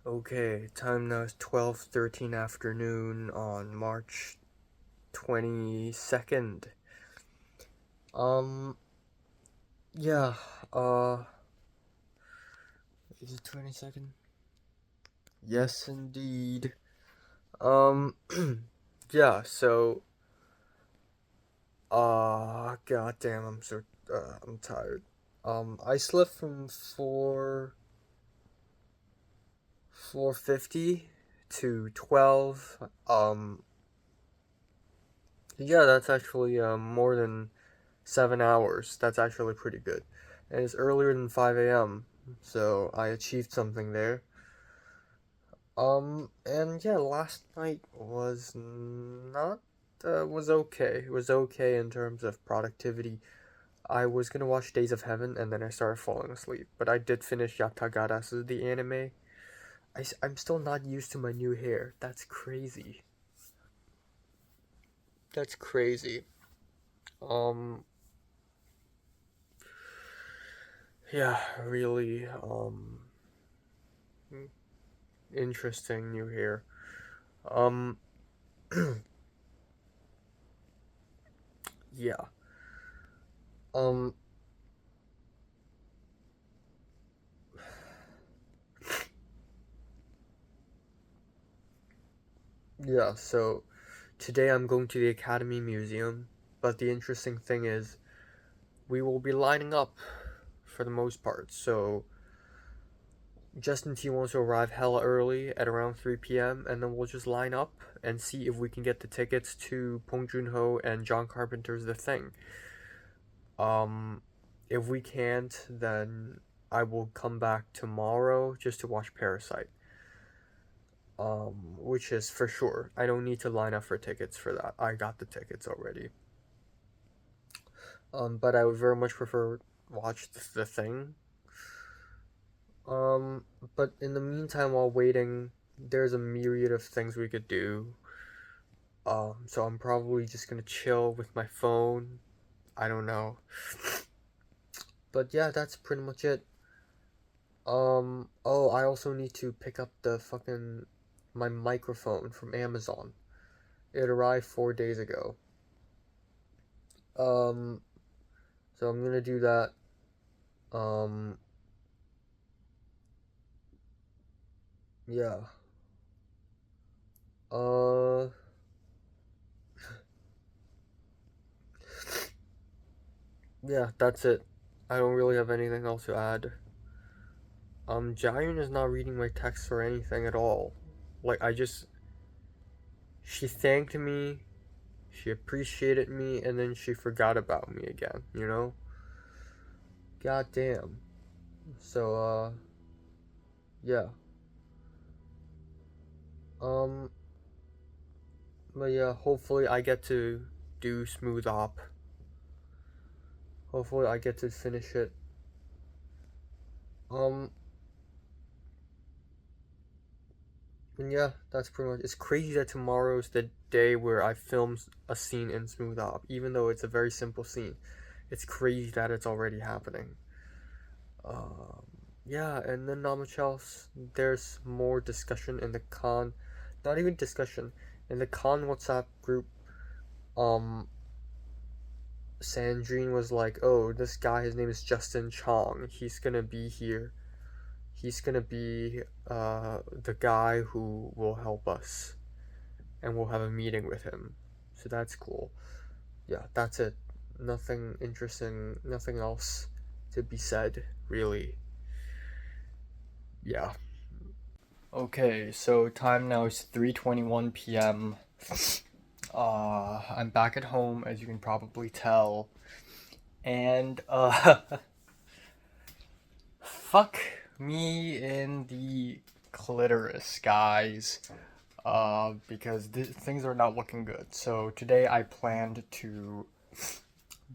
Okay, time now is 12:13 afternoon on March 22nd. Um, yeah, uh, is it 22nd? Yes, indeed. Um, yeah, goddamn, I'm tired. I slept from 4:50 to 12. Yeah, that's actually, more than 7 hours. That's actually pretty good. And it's earlier than 5 a.m., so I achieved something there. And yeah, last night was not, was okay. It was okay in terms of productivity. I was gonna watch Days of Heaven and then I started falling asleep, but I did finish Yatagarasu, the anime. I'm still not used to my new hair. That's crazy. That's crazy. Um, yeah, really, interesting new hair. Um, yeah. Um, yeah, so today I'm going to the Academy Museum, but the interesting thing is we will be lining up for the most part. So Justin T wants to arrive hella early at around 3 p.m. and then we'll just line up and see if we can get the tickets to Pong Joon-ho and John Carpenter's The Thing. Um, if we can't, then I will come back tomorrow just to watch Parasite. Which is for sure. I don't need to line up for tickets for that. I got the tickets already. But I would very much prefer watch the thing. Um, but in the meantime, while waiting, there's a myriad of things we could do. So I'm probably just gonna chill with my phone. I don't know. But yeah, that's pretty much it. Oh, I also need to pick up the fucking my microphone from Amazon. It arrived 4 days ago. Um, so I'm gonna do that. Um, yeah. Uh, yeah, that's it. I don't really have anything else to add. Jiren is not reading my texts or anything at all. Like, she thanked me, she appreciated me, and then she forgot about me again, you know? God damn. So, yeah. Um, but yeah, hopefully I get to do Smooth Op. Hopefully I get to finish it. Um, and yeah, that's pretty much. It's crazy that tomorrow's the day where I film a scene in Smooth Op, even though it's a very simple scene. It's crazy that it's already happening. Um, yeah, and then not much else. There's more discussion in the con, not even discussion in the con WhatsApp group. Um, Sandrine was like, "Oh, this guy, his name is Justin Chong. He's gonna be here. He's gonna be the guy who will help us, and we'll have a meeting with him. So that's cool. Yeah, that's it. Nothing interesting. Nothing else to be said, really. Yeah." Okay, so time now is 3:21 p.m. I'm back at home, as you can probably tell, and fuck me in the clitoris, guys. Because things are not looking good. So today I planned to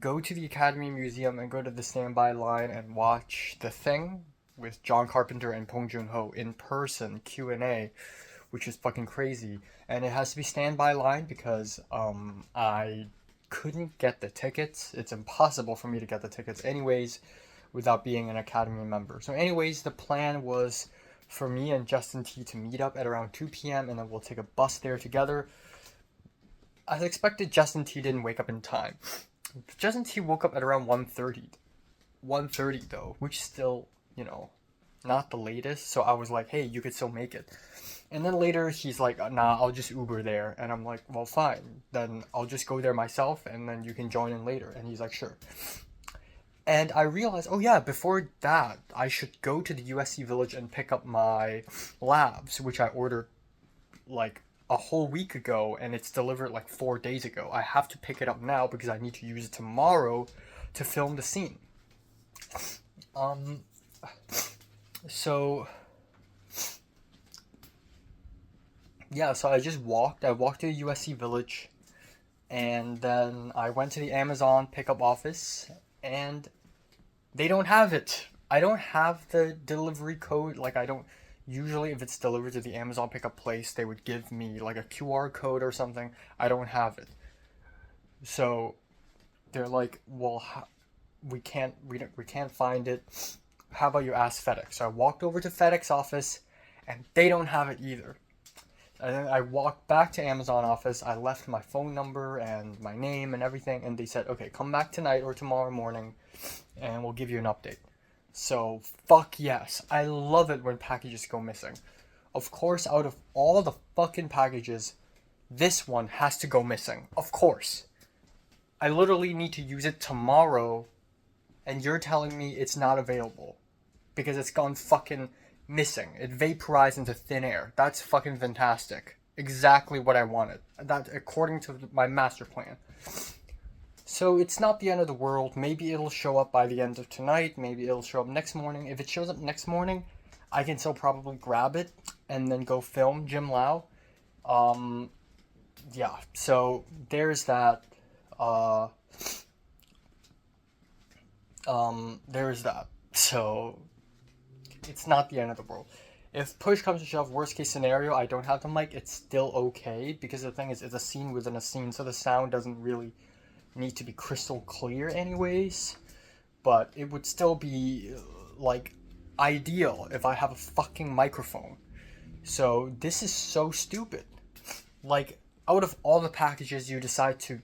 go to the Academy Museum and go to the standby line and watch The Thing with John Carpenter and Pong Joon-ho in person Q&A, which is fucking crazy. And it has to be standby line because I couldn't get the tickets. It's impossible for me to get the tickets anyways without being an Academy member. So anyways, the plan was for me and Justin T to meet up at around 2 p.m. and then we'll take a bus there together. As expected, Justin T didn't wake up in time. Justin T woke up at around 1:30. 1:30 though, which still, not the latest. So I was like, hey, you could still make it. And then later he's like, nah, I'll just Uber there. And I'm like, well, fine. Then I'll just go there myself and then you can join in later. And he's like, sure. And I realized, oh yeah, before that, I should go to the USC Village and pick up my labs, which I ordered like a whole week ago and it's delivered like 4 days ago. I have to pick it up now because I need to use it tomorrow to film the scene. So yeah, so I just walked. I walked to the USC Village and then I went to the Amazon pickup office and they don't have it. I don't have the delivery code. Like, I don't. Usually, if it's delivered to the Amazon pickup place, they would give me like a QR code or something. I don't have it. So they're like, well, we can't find it. How about you ask FedEx? So I walked over to FedEx office, and they don't have it either. And then I walked back to Amazon office. I left my phone number and my name and everything, and they said, okay, come back tonight or tomorrow morning, and we'll give you an update. So, fuck yes. I love it when packages go missing. Of course, out of all the fucking packages, this one has to go missing. Of course. I literally need to use it tomorrow, and you're telling me it's not available. Because it's gone fucking missing. It vaporized into thin air. That's fucking fantastic. Exactly what I wanted. That according to my master plan. So it's not the end of the world. Maybe it'll show up by the end of tonight. Maybe it'll show up next morning. If it shows up next morning, I can still probably grab it and then go film Jim Lau. Yeah, so there's that. There's that. So it's not the end of the world. If push comes to shove, worst case scenario, I don't have the mic, it's still okay. Because the thing is, it's a scene within a scene, so the sound doesn't really need to be crystal clear anyways. But it would still be, like, ideal if I have a fucking microphone. So this is so stupid. Like, out of all the packages, you decide to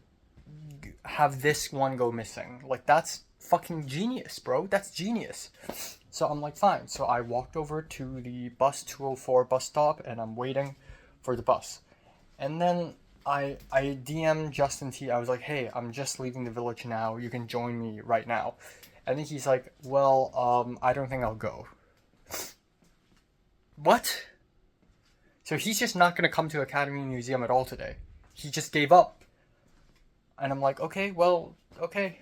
have this one go missing. Like, that's fucking genius, bro. That's genius. So I'm like, fine. So I walked over to the bus 204 bus stop and I'm waiting for the bus. And then I DM'd Justin T. I was like, hey, I'm just leaving the village now. You can join me right now. And then he's like, well, I don't think I'll go. What? So he's just not going to come to Academy Museum at all today. He just gave up. And I'm like, okay, well, okay.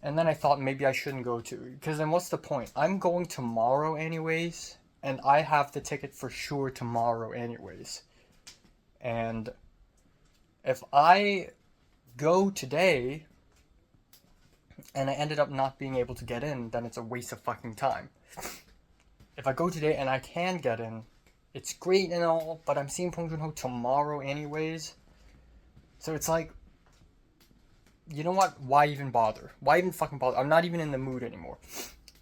And then I thought maybe I shouldn't go to, because then what's the point? I'm going tomorrow anyways, and I have the ticket for sure tomorrow anyways. And if I go today and I ended up not being able to get in, then it's a waste of fucking time. If I go today and I can get in, it's great and all, but I'm seeing Bong Joon-ho tomorrow anyways. So it's like, you know what? Why even bother? Why even fucking bother? I'm not even in the mood anymore.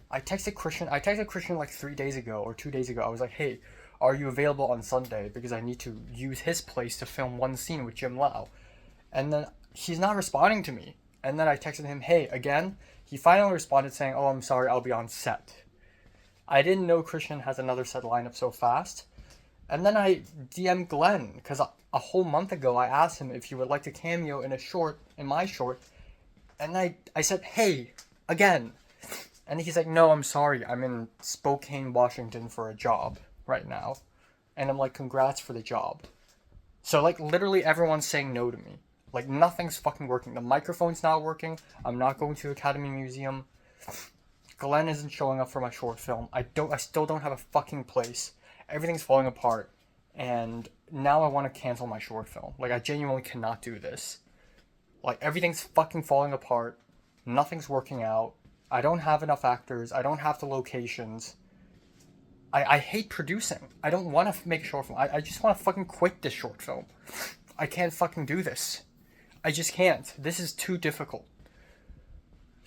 I texted Christian like 3 days ago or 2 days ago. I was like, hey, are you available on Sunday? Because I need to use his place to film one scene with Jim Lau. And then he's not responding to me. And then I texted him, hey, again. He finally responded saying, oh, I'm sorry, I'll be on set. I didn't know Christian has another set lineup so fast. And then I DM'd Glenn, because a whole month ago I asked him if he would like to cameo in my short. And I said, hey, again. And he's like, no, I'm sorry. I'm in Spokane, Washington for a job right now. And I'm like, congrats for the job. So, like, literally everyone's saying no to me. Like, nothing's fucking working. The microphone's not working. I'm not going to Academy Museum. Glenn isn't showing up for my short film. I still don't have a fucking place. Everything's falling apart. And now I want to cancel my short film. Like, I genuinely cannot do this. Like, everything's fucking falling apart. Nothing's working out. I don't have enough actors. I don't have the locations. I hate producing. I don't want to make a short film. I just want to fucking quit this short film. I can't fucking do this. I just can't. This is too difficult.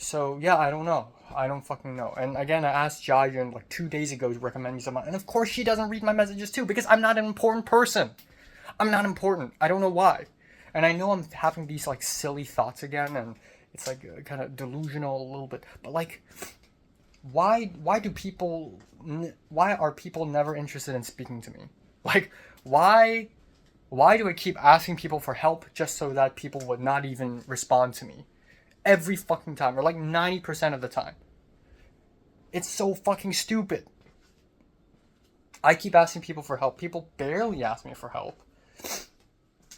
So yeah, I don't know. I don't fucking know. And again, I asked Jayan like 2 days ago to recommend me someone, and of course she doesn't read my messages too because I'm not an important person. I'm not important. I don't know why. And I know I'm having these like silly thoughts again, and it's like kind of delusional a little bit. But like, why do people? Why are people never interested in speaking to me? Like, why? Why do I keep asking people for help just so that people would not even respond to me? Every fucking time, or like 90% of the time. It's so fucking stupid. I keep asking people for help. People barely ask me for help.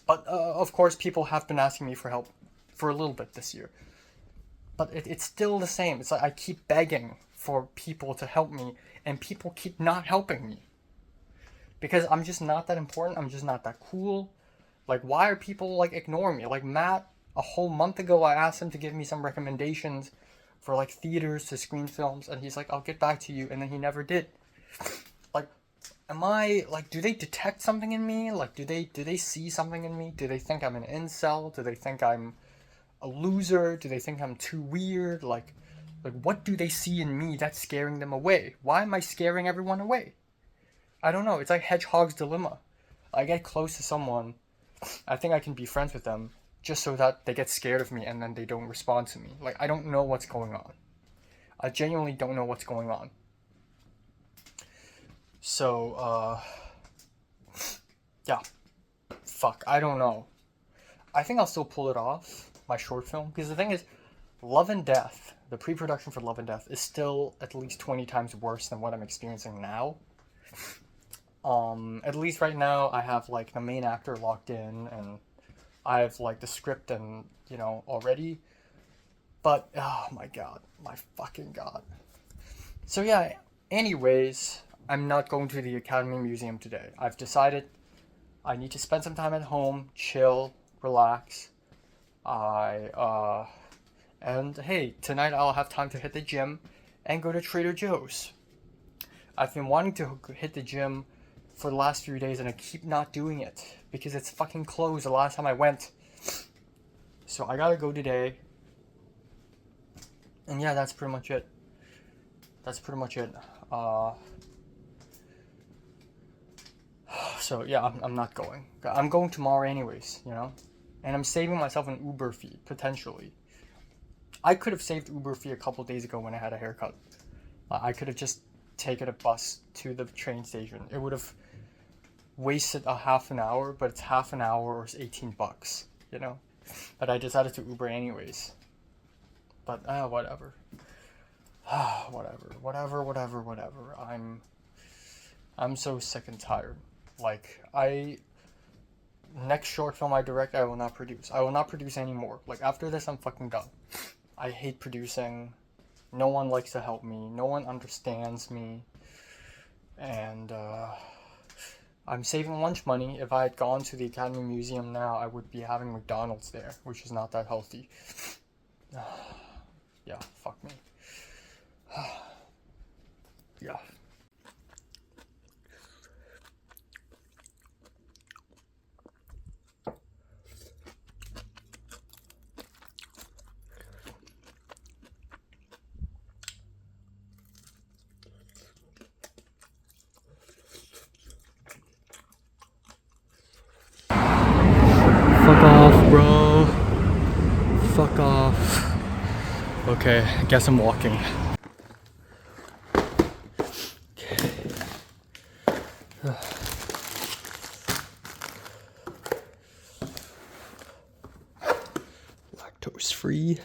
But of course, people have been asking me for help for a little bit this year. But it's still the same. It's like I keep begging for people to help me, and people keep not helping me. Because I'm just not that important. I'm just not that cool. Like, why are people like ignoring me? Like Matt, a whole month ago, I asked him to give me some recommendations for like theaters to screen films, and he's like, "I'll get back to you," and then he never did. Like, am I like? Do they detect something in me? Like, do they see something in me? Do they think I'm an incel? Do they think I'm a loser? Do they think I'm too weird? Like what do they see in me that's scaring them away? Why am I scaring everyone away? I don't know. It's like Hedgehog's dilemma. I get close to someone, I think I can be friends with them just so that they get scared of me and then they don't respond to me. Like, I don't know what's going on. I genuinely don't know what's going on. So, yeah. Fuck, I don't know. I think I'll still pull it off, my short film, because the thing is, Love and Death, the pre-production for Love and Death, is still at least 20 times worse than what I'm experiencing now. At least right now, I have, like, the main actor locked in, and I have, like, the script and, already. But, oh my god. My fucking god. So yeah, anyways, I'm not going to the Academy Museum today. I've decided I need to spend some time at home, chill, relax. And hey, tonight I'll have time to hit the gym and go to Trader Joe's. I've been wanting to hit the gym for the last few days and I keep not doing it because it's fucking closed the last time I went. So I gotta go today. And yeah, that's pretty much it. So yeah, I'm not going. I'm going tomorrow anyways, And I'm saving myself an Uber fee, potentially. I could have saved Uber fee a couple days ago when I had a haircut. I could have just taken a bus to the train station. It would have wasted a half an hour, but it's half an hour or it's $18, But I decided to Uber anyways. But whatever. Whatever. I'm so sick and tired. Like, next short film I direct, I will not produce. I will not produce anymore. Like, after this, I'm fucking done. I hate producing. No one likes to help me. No one understands me. And, I'm saving lunch money. If I had gone to the Academy Museum now, I would be having McDonald's there, which is not that healthy. Yeah, fuck me. Yeah. Fuck off, bro. Fuck off. Okay, I guess I'm walking. Lactose free.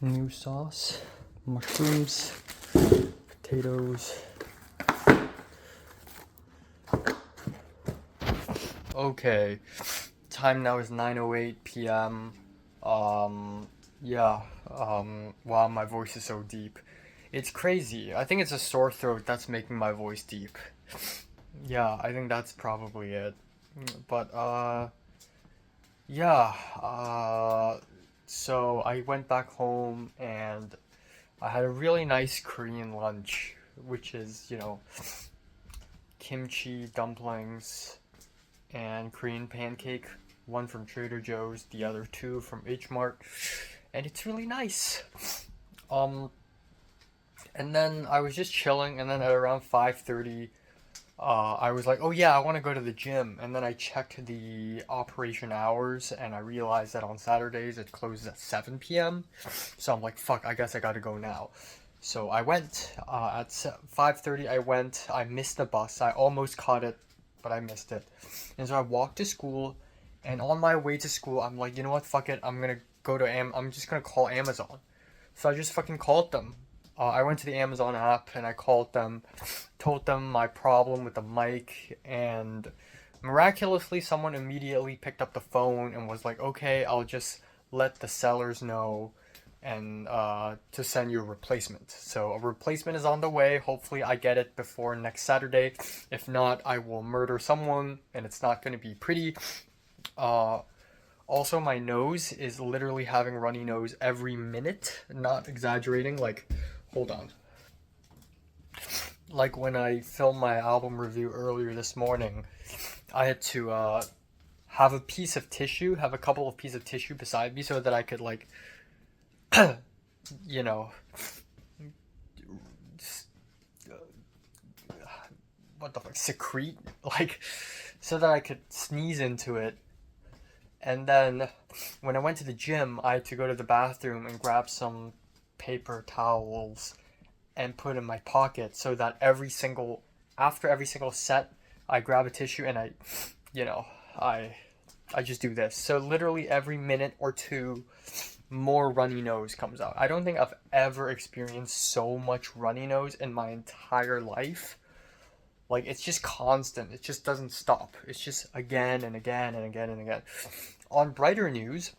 New sauce. Mushrooms. Potatoes. Okay. Time now is 9:08 p.m. Yeah. Wow, my voice is so deep. It's crazy. I think it's a sore throat that's making my voice deep. Yeah, I think that's probably it. But, yeah. So I went back home and I had a really nice Korean lunch, which is, kimchi dumplings and Korean pancake one from Trader Joe's, the other two from H Mart, and it's really nice. Um, and then I was just chilling, and then at around 5:30, I was like, oh yeah, I want to go to the gym. And then I checked the operation hours and I realized that on Saturdays it closes at 7 p.m. So I'm like, fuck, I guess I gotta go now. So I went at 5:30. I went. I missed the bus. I almost caught it, but I missed it. And so I walked to school, and on my way to school, I'm like, you know what? Fuck it. I'm just gonna call Amazon. So I just fucking called them. I went to the Amazon app and I called them, told them my problem with the mic, and miraculously, someone immediately picked up the phone and was like, okay, I'll just let the sellers know and to send you a replacement. So a replacement is on the way. Hopefully, I get it before next Saturday. If not, I will murder someone, and it's not going to be pretty. Uh, Also, my nose is literally having runny nose every minute. Not exaggerating. Like, hold on. Like when I filmed my album review earlier this morning, I had to have have a couple of pieces of tissue beside me so that I could like, you know, what the fuck, secrete, like, so that I could sneeze into it. And then when I went to the gym, I had to go to the bathroom and grab some paper towels and put in my pocket so that after every single set, I grab a tissue and you know, I, I just do this. So literally every minute or two, more runny nose comes out. I don't think I've ever experienced so much runny nose in my entire life. Like, it's just constant. It just doesn't stop. It's just again and again and again and again. On brighter news,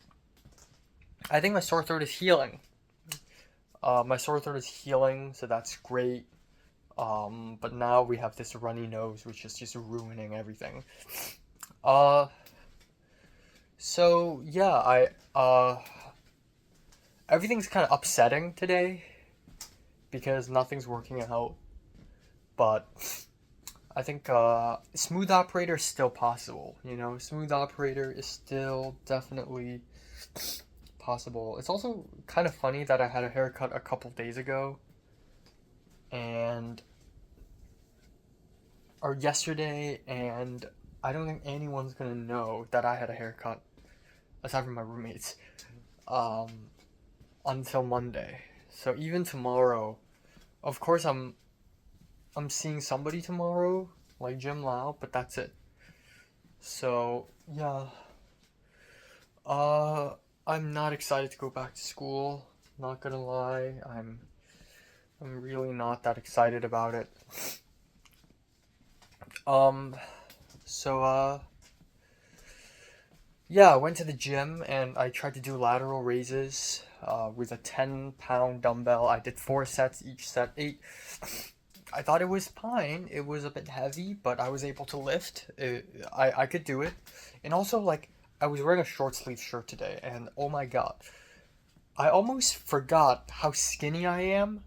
I think my sore throat is healing. So that's great. But now we have this runny nose, which is just ruining everything. Uh, so yeah, everything's kind of upsetting today because nothing's working out. But I think smooth operator is still possible. You know, smooth operator is still definitely possible. It's also kind of funny that I had a haircut a couple days ago, and or yesterday, and I don't think anyone's gonna know that I had a haircut aside from my roommates um, until Monday. So even tomorrow, of course, I'm seeing somebody tomorrow, like Jim Lau, but that's it. So yeah, uh, I'm not excited to go back to school. Not gonna lie, I'm really not that excited about it. Um, so yeah, I went to the gym and I tried to do lateral raises with a 10-pound dumbbell. I did 4 sets, each set 8. I thought it was fine. It was a bit heavy, but I was able to lift. I could do it. And also, like, I was wearing a short sleeve shirt today, and oh my god, I almost forgot how skinny I am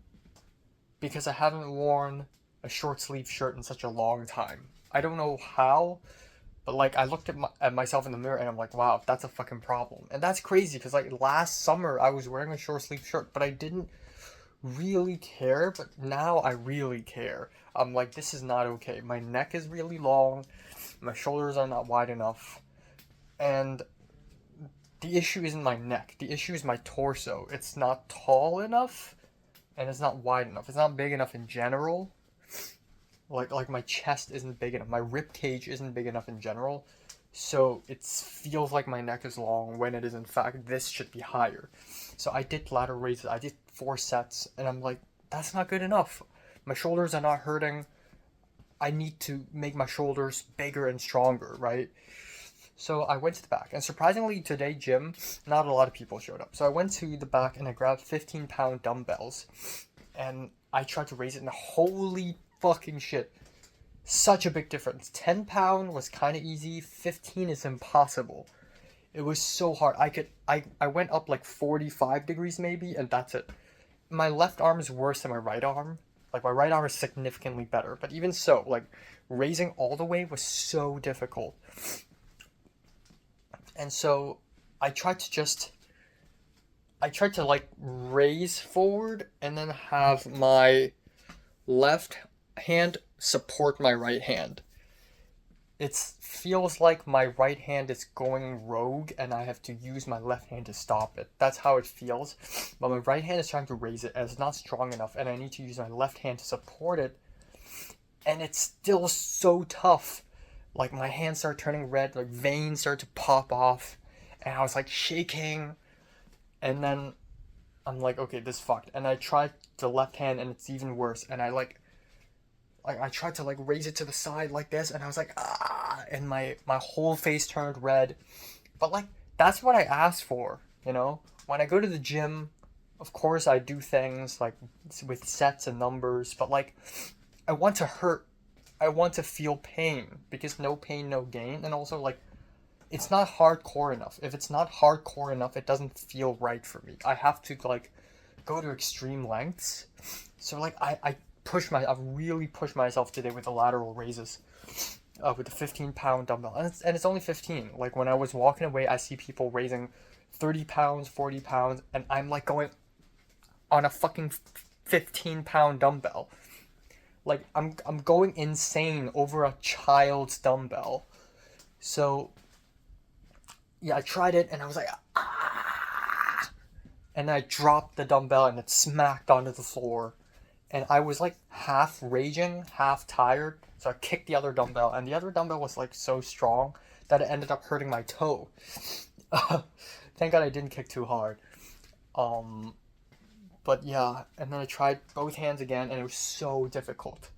because I haven't worn a short sleeve shirt in such a long time. I don't know how, but like I looked at myself in the mirror and I'm like, wow, that's a fucking problem. And that's crazy because like last summer I was wearing a short sleeve shirt, but I didn't really care, but now I really care. I'm like, this is not okay. My neck is really long, my shoulders are not wide enough, and the issue isn't my neck. The issue is my torso. It's not tall enough, and it's not wide enough. It's not big enough in general. Like my chest isn't big enough. My rib cage isn't big enough in general. So it feels like my neck is long when it is in fact this should be higher. So I did lateral raises. I did 4 sets, and I'm like, that's not good enough. My shoulders are not hurting. I need to make my shoulders bigger and stronger, right? So I went to the back, and surprisingly today, gym, not a lot of people showed up. So I went to the back and I grabbed 15-pound dumbbells, and I tried to raise it, and holy fucking shit, such a big difference. 10-pound was kind of easy. 15 is impossible. It was so hard. I went up like 45 degrees maybe, and that's it. My left arm is worse than my right arm. Like my right arm is significantly better, but even so, like raising all the way was so difficult. And so I tried to just I tried to like raise forward and then have my left hand support my right hand. It feels like my right hand is going rogue and I have to use my left hand to stop it. That's how it feels. But my right hand is trying to raise it and it's not strong enough and I need to use my left hand to support it. And it's still so tough. Like my hands start turning red, like veins start to pop off, and I was like shaking. And then I'm like, okay, this fucked. And I tried the left hand and it's even worse. And I tried to like raise it to the side like this and I was like, ah, and my whole face turned red. But like that's what I asked for, you know? When I go to the gym, of course I do things like with sets and numbers, but like I want to hurt. I want to feel pain because no pain, no gain. And also like it's not hardcore enough. If it's not hardcore enough, it doesn't feel right for me. I have to like go to extreme lengths. So like I really pushed myself today with the lateral raises, with the 15-pound dumbbell, and it's only 15. Like when I was walking away, I see people raising 30 pounds, 40 pounds, and I'm like going on a fucking 15-pound dumbbell. Like I'm going insane over a child's dumbbell. So yeah, I tried it and I was like, ah, and I dropped the dumbbell and it smacked onto the floor. And I was like half raging, half tired. So I kicked the other dumbbell, and the other dumbbell was like so strong that it ended up hurting my toe. Thank God I didn't kick too hard. Um, but yeah, and then I tried both hands again, and it was so difficult.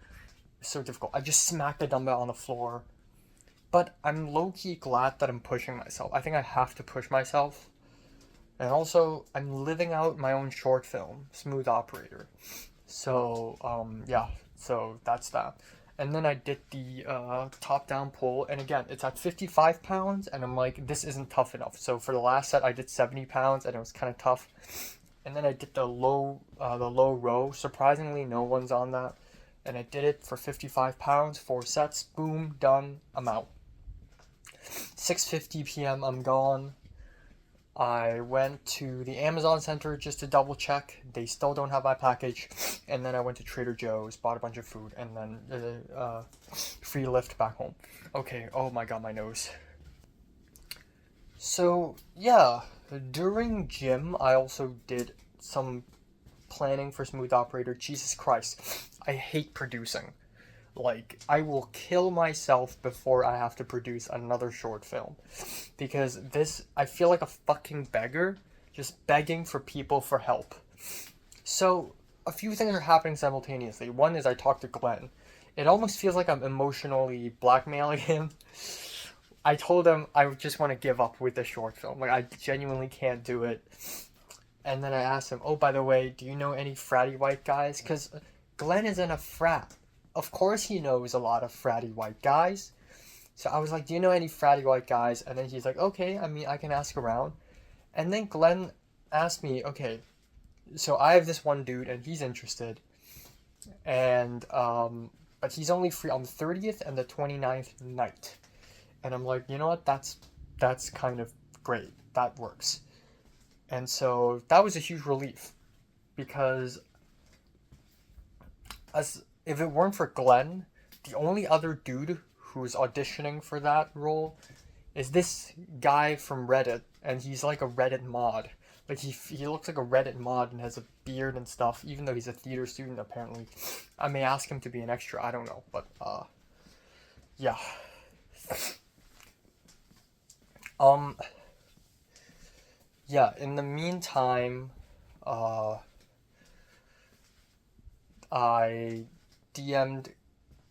So difficult. I just smacked the dumbbell on the floor. But I'm low key glad that I'm pushing myself. I think I have to push myself. And also, I'm living out my own short film, Smooth Operator. So, yeah, so that's that. And then I did the top down pull, and again, it's at 55 pounds, and I'm like, this isn't tough enough. So for the last set, I did 70 pounds, and it was kind of tough. And then I did the low row. Surprisingly, no one's on that. And I did it for 55 pounds, 4 sets, boom, done, I'm out. 6:50 p.m. I'm gone. I went to the Amazon Center just to double check. They still don't have my package. And then I went to Trader Joe's, bought a bunch of food, and then free lift back home. Okay, oh my god, my nose. So, yeah, during gym, I also did some planning for Smooth Operator. Jesus Christ, I hate producing. Like, I will kill myself before I have to produce another short film. Because I feel like a fucking beggar, just begging for people for help. So, a few things are happening simultaneously. One is I talk to Glenn. It almost feels like I'm emotionally blackmailing him. I told him I just want to give up with the short film. Like, I genuinely can't do it. And then I asked him, oh, by the way, do you know any fratty white guys? Because Glenn is in a frat. Of course he knows a lot of fratty white guys. So I was like, do you know any fratty white guys? And then he's like, okay, I mean, I can ask around. And then Glenn asked me, okay, so I have this one dude and he's interested. And, but he's only free on the 30th and the 29th night. And I'm like, you know what? That's kind of great. That works. And so that was a huge relief because if it weren't for Glenn, the only other dude who's auditioning for that role is this guy from Reddit, and he's like a Reddit mod. Like he looks like a Reddit mod and has a beard and stuff, even though he's a theater student apparently. I may ask him to be an extra, I don't know, but yeah. Yeah, in the meantime, I DM'd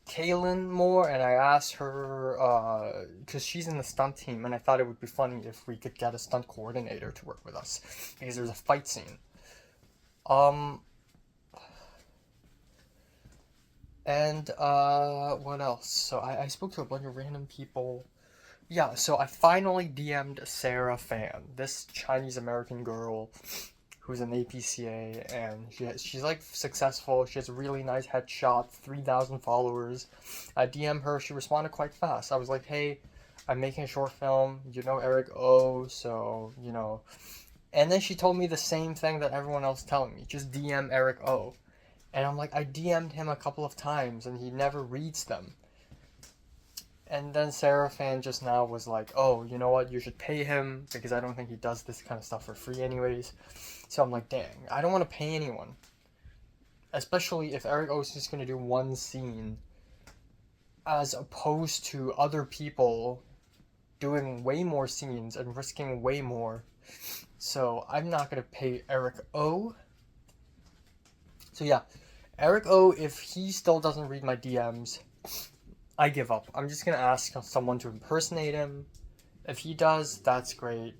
Kaylin more and I asked her, because she's in the stunt team, and I thought it would be funny if we could get a stunt coordinator to work with us, because there's a fight scene. And, what else? So I spoke to a bunch of random people. Yeah, so I finally DM'd Sarah Fan, this Chinese American girl who's an APCA, and she's like successful. She has a really nice headshot, 3,000 followers. I DM'd her, she responded quite fast. I was like, hey, I'm making a short film. You know Eric O, so you know. And then she told me the same thing that everyone else telling me. Just DM Eric O. And I'm like, I DM'd him a couple of times and he never reads them. And then Sarah Fan just now was like, oh, you know what? You should pay him because I don't think he does this kind of stuff for free anyways. So I'm like, dang, I don't want to pay anyone. Especially if Eric O is just going to do one scene as opposed to other people doing way more scenes and risking way more. So I'm not going to pay Eric O. So yeah, Eric O, if he still doesn't read my DMs, I give up. I'm just gonna ask someone to impersonate him. If he does, that's great.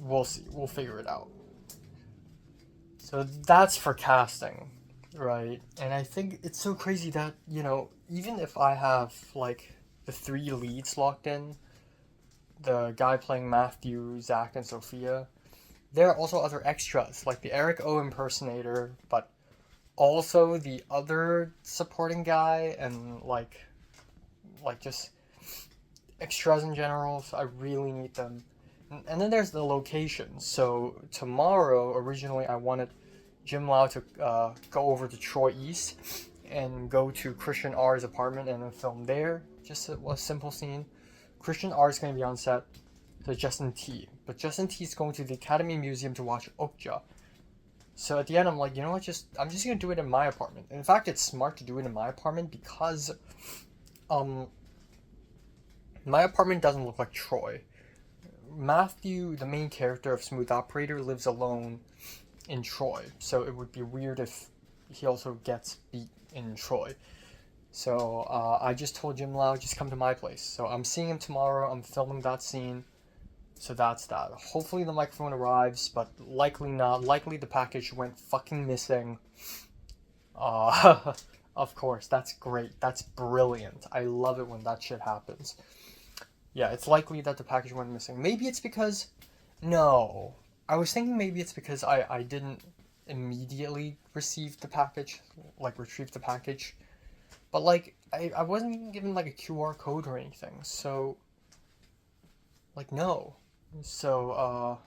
We'll see. We'll figure it out. So that's for casting, right? And I think it's so crazy that, you know, even if I have, like, the 3 leads locked in, the guy playing Matthew, Zach, and Sophia, there are also other extras, like the Eric O impersonator, but also the other supporting guy, and like just extras in general. So I really need them. And then there's the locations. So tomorrow, originally I wanted Jim Lau to go over to Troy East and go to Christian R's apartment and then film there. Just a simple scene. Christian R is going to be on set. So Justin T. But Justin T is going to the Academy Museum to watch Okja. So at the end, I'm like, you know what? I'm just gonna do it in my apartment. In fact, it's smart to do it in my apartment because, my apartment doesn't look like Troy. Matthew, the main character of Smooth Operator, lives alone in Troy. So it would be weird if he also gets beat in Troy. So I just told Jim Lau, just come to my place. So I'm seeing him tomorrow. I'm filming that scene. So that's that. Hopefully the microphone arrives, but likely not. Likely the package went fucking missing. Of course, that's great. That's brilliant. I love it when that shit happens. Yeah, it's likely that the package went missing. Maybe it's because... No. I was thinking maybe it's because I didn't immediately receive the package. Like, retrieve the package. But, like, I wasn't even given, like, a QR code or anything. So... Like, no. So,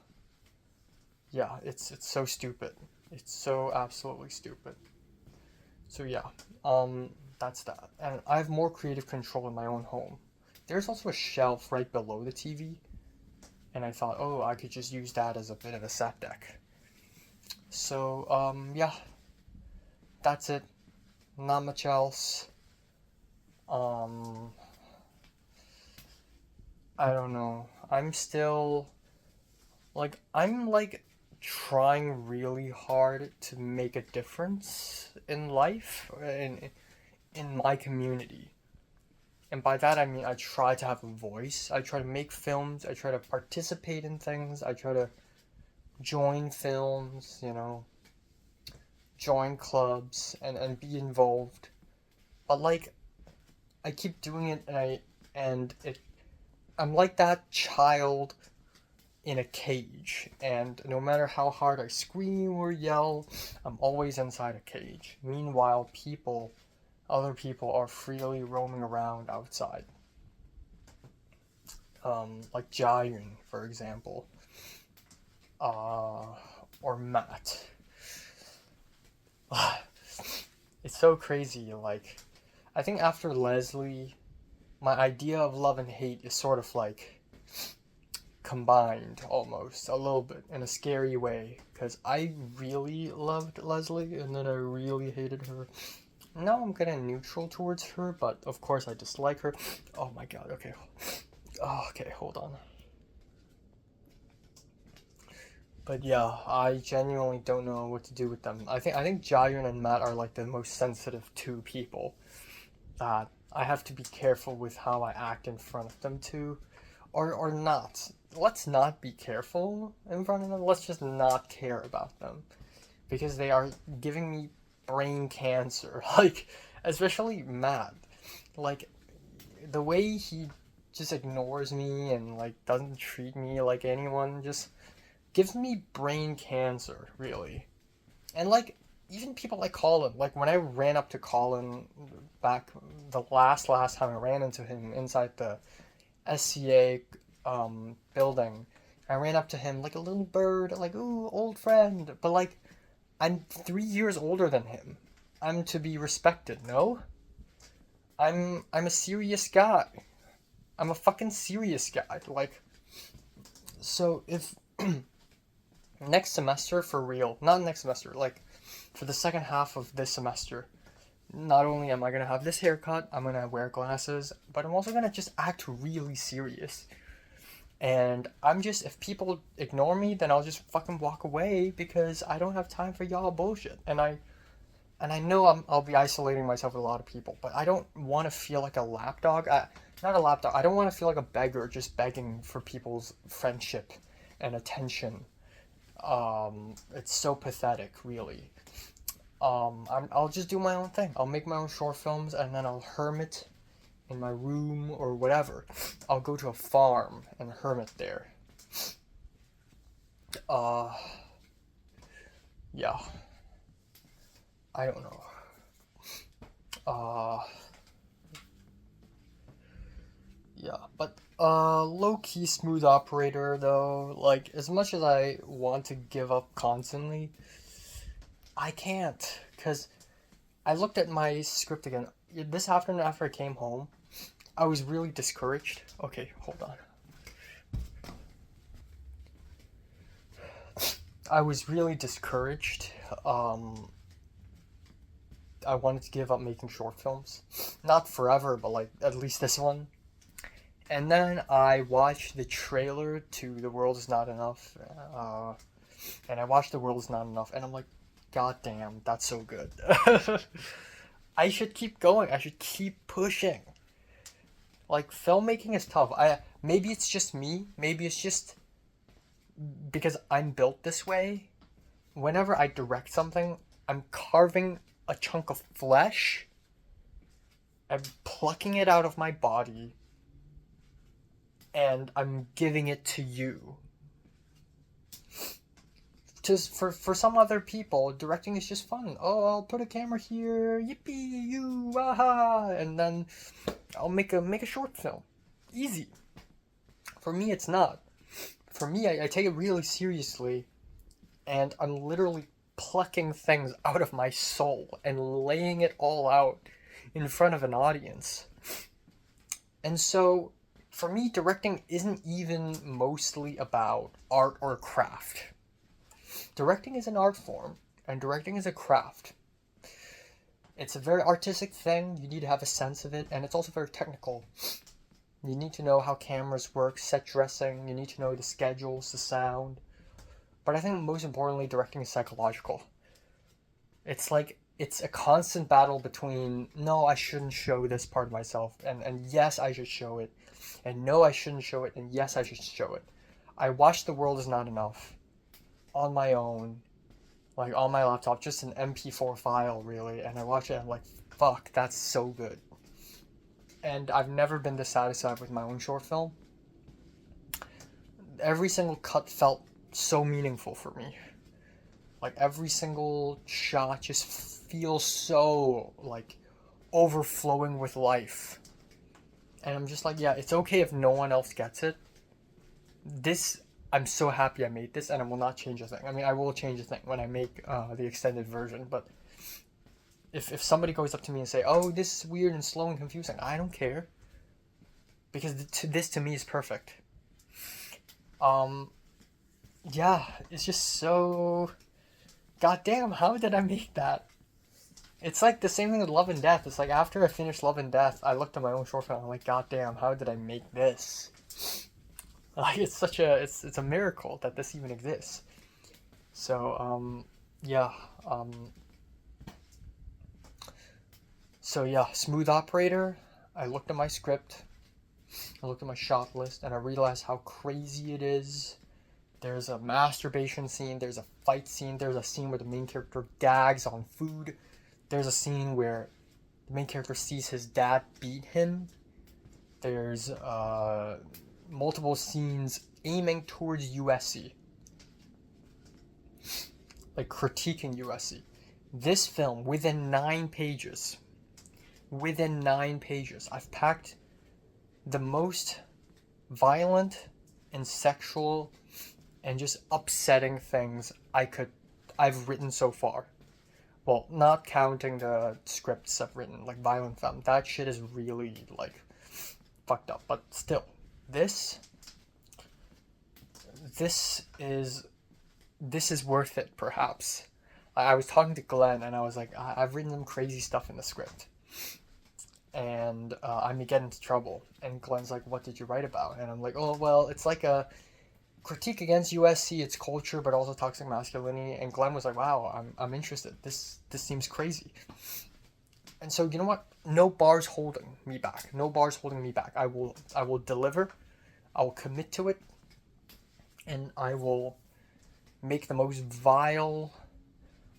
yeah, it's so stupid. It's so absolutely stupid. So yeah, that's that. And I have more creative control in my own home. There's also a shelf right below the TV, and I thought, oh, I could just use that as a bit of a set deck. So, yeah, that's it. Not much else. I don't know. I'm trying really hard to make a difference in life, in my community. And by that I mean I try to have a voice. I try to make films. I try to participate in things. I try to join films, you know, join clubs and be involved. But like I keep doing it I'm like that child in a cage, and no matter how hard I scream or yell, I'm always inside a cage. Meanwhile, other people are freely roaming around outside. Like Jayun, for example, or Matt. It's so crazy. Like, I think after Leslie, my idea of love and hate is sort of like combined almost a little bit in a scary way, because I really loved Leslie and then I really hated her. Now I'm kind of neutral towards her, but of course I dislike her. Oh my god, okay. Oh, okay, hold on. But yeah, I genuinely don't know what to do with them. I think Jayun and Matt are like the most sensitive two people that I have to be careful with how I act in front of them too. Or not. Let's not be careful in front of them. Let's just not care about them. Because they are giving me brain cancer. Like, especially Matt. Like, the way he just ignores me and, like, doesn't treat me like anyone just gives me brain cancer, really. And, like, even people like Colin. Like, when I ran up to Colin back the last time I ran into him inside the SCA building. I ran up to him like a little bird, like, ooh, old friend. But like, I'm 3 years older than him. I'm to be respected, no? I'm a serious guy. I'm a fucking serious guy. Like, so if next semester for real, not next semester, like for the second half of this semester, not only am I gonna have this haircut, I'm gonna wear glasses, but I'm also gonna just act really serious. And I'm just, if people ignore me, then I'll just fucking walk away because I don't have time for y'all bullshit. And I know I'll be isolating myself with a lot of people, but I don't want to feel like a lapdog. Not a lapdog. I don't want to feel like a beggar just begging for people's friendship and attention. It's so pathetic, really. I'll just do my own thing. I'll make my own short films, and then I'll hermit in my room or whatever. I'll go to a farm and hermit there. Uh, yeah. I don't know. Uh, yeah, but low key smooth operator though. Like as much as I want to give up constantly, I can't because I looked at my script again this afternoon after I came home. I was really discouraged. Okay, hold on. I was really discouraged. I wanted to give up making short films. Not forever, but like at least this one. And then I watched the trailer to The World Is Not Enough. And I watched The World Is Not Enough, and I'm like, God damn, that's so good. I should keep going. I should keep pushing. Like filmmaking is tough. Maybe it's just me. Maybe it's just because I'm built this way. Whenever I direct something, I'm carving a chunk of flesh. I'm plucking it out of my body, and I'm giving it to you. Just for some other people, directing is just fun. Oh, I'll put a camera here, yippee, you, aha, and then I'll make a short film. Easy. For me, it's not. For me, I take it really seriously, and I'm literally plucking things out of my soul and laying it all out in front of an audience. And so, for me, directing isn't even mostly about art or craft. Directing is an art form, and directing is a craft. It's a very artistic thing. You need to have a sense of it, and it's also very technical. You need to know how cameras work, set dressing, you need to know the schedules, the sound. But I think most importantly, directing is psychological. It's like, it's a constant battle between, no, I shouldn't show this part of myself, and yes, I should show it, and no, I shouldn't show it, and yes, I should show it. I watched The World Is Not Enough on my own, like on my laptop, just an MP4 file, really, and I watched it, and I'm like, fuck, that's so good. And I've never been this satisfied with my own short film. Every single cut felt so meaningful for me. Like every single shot just feels so like overflowing with life. And I'm just like, yeah, it's okay if no one else gets it. I'm so happy I made this, and I will not change a thing. I mean, I will change a thing when I make the extended version, but if somebody goes up to me and say, oh, this is weird and slow and confusing, I don't care. Because this to me is perfect. Yeah, it's just so... Goddamn, how did I make that? It's like the same thing with Love and Death. It's like after I finished Love and Death, I looked at my own short film, I'm like, goddamn, how did I make this? Like, it's a miracle that this even exists. So, yeah, so yeah, smooth operator. I looked at my script, I looked at my shot list, and I realized how crazy it is. There's a masturbation scene, there's a fight scene, there's a scene where the main character gags on food, there's a scene where the main character sees his dad beat him, there's multiple scenes aiming towards USC, like critiquing USC. This film, within 9 pages, I've packed the most violent and sexual and just upsetting things I've written so far. Well, not counting the scripts I've written, like Violent Femmes. That shit is really, like, fucked up. But still, this is worth it, perhaps. I was talking to Glenn, and I was like, I've written some crazy stuff in the script, and I may get into trouble. And Glenn's like, what did you write about? And I'm like, oh, well, it's like a critique against USC, its culture, but also toxic masculinity. And Glenn was like, wow, I'm interested. This seems crazy. And so, you know what? No bars holding me back. No bars holding me back. I will deliver. I will commit to it. And I will make the most vile,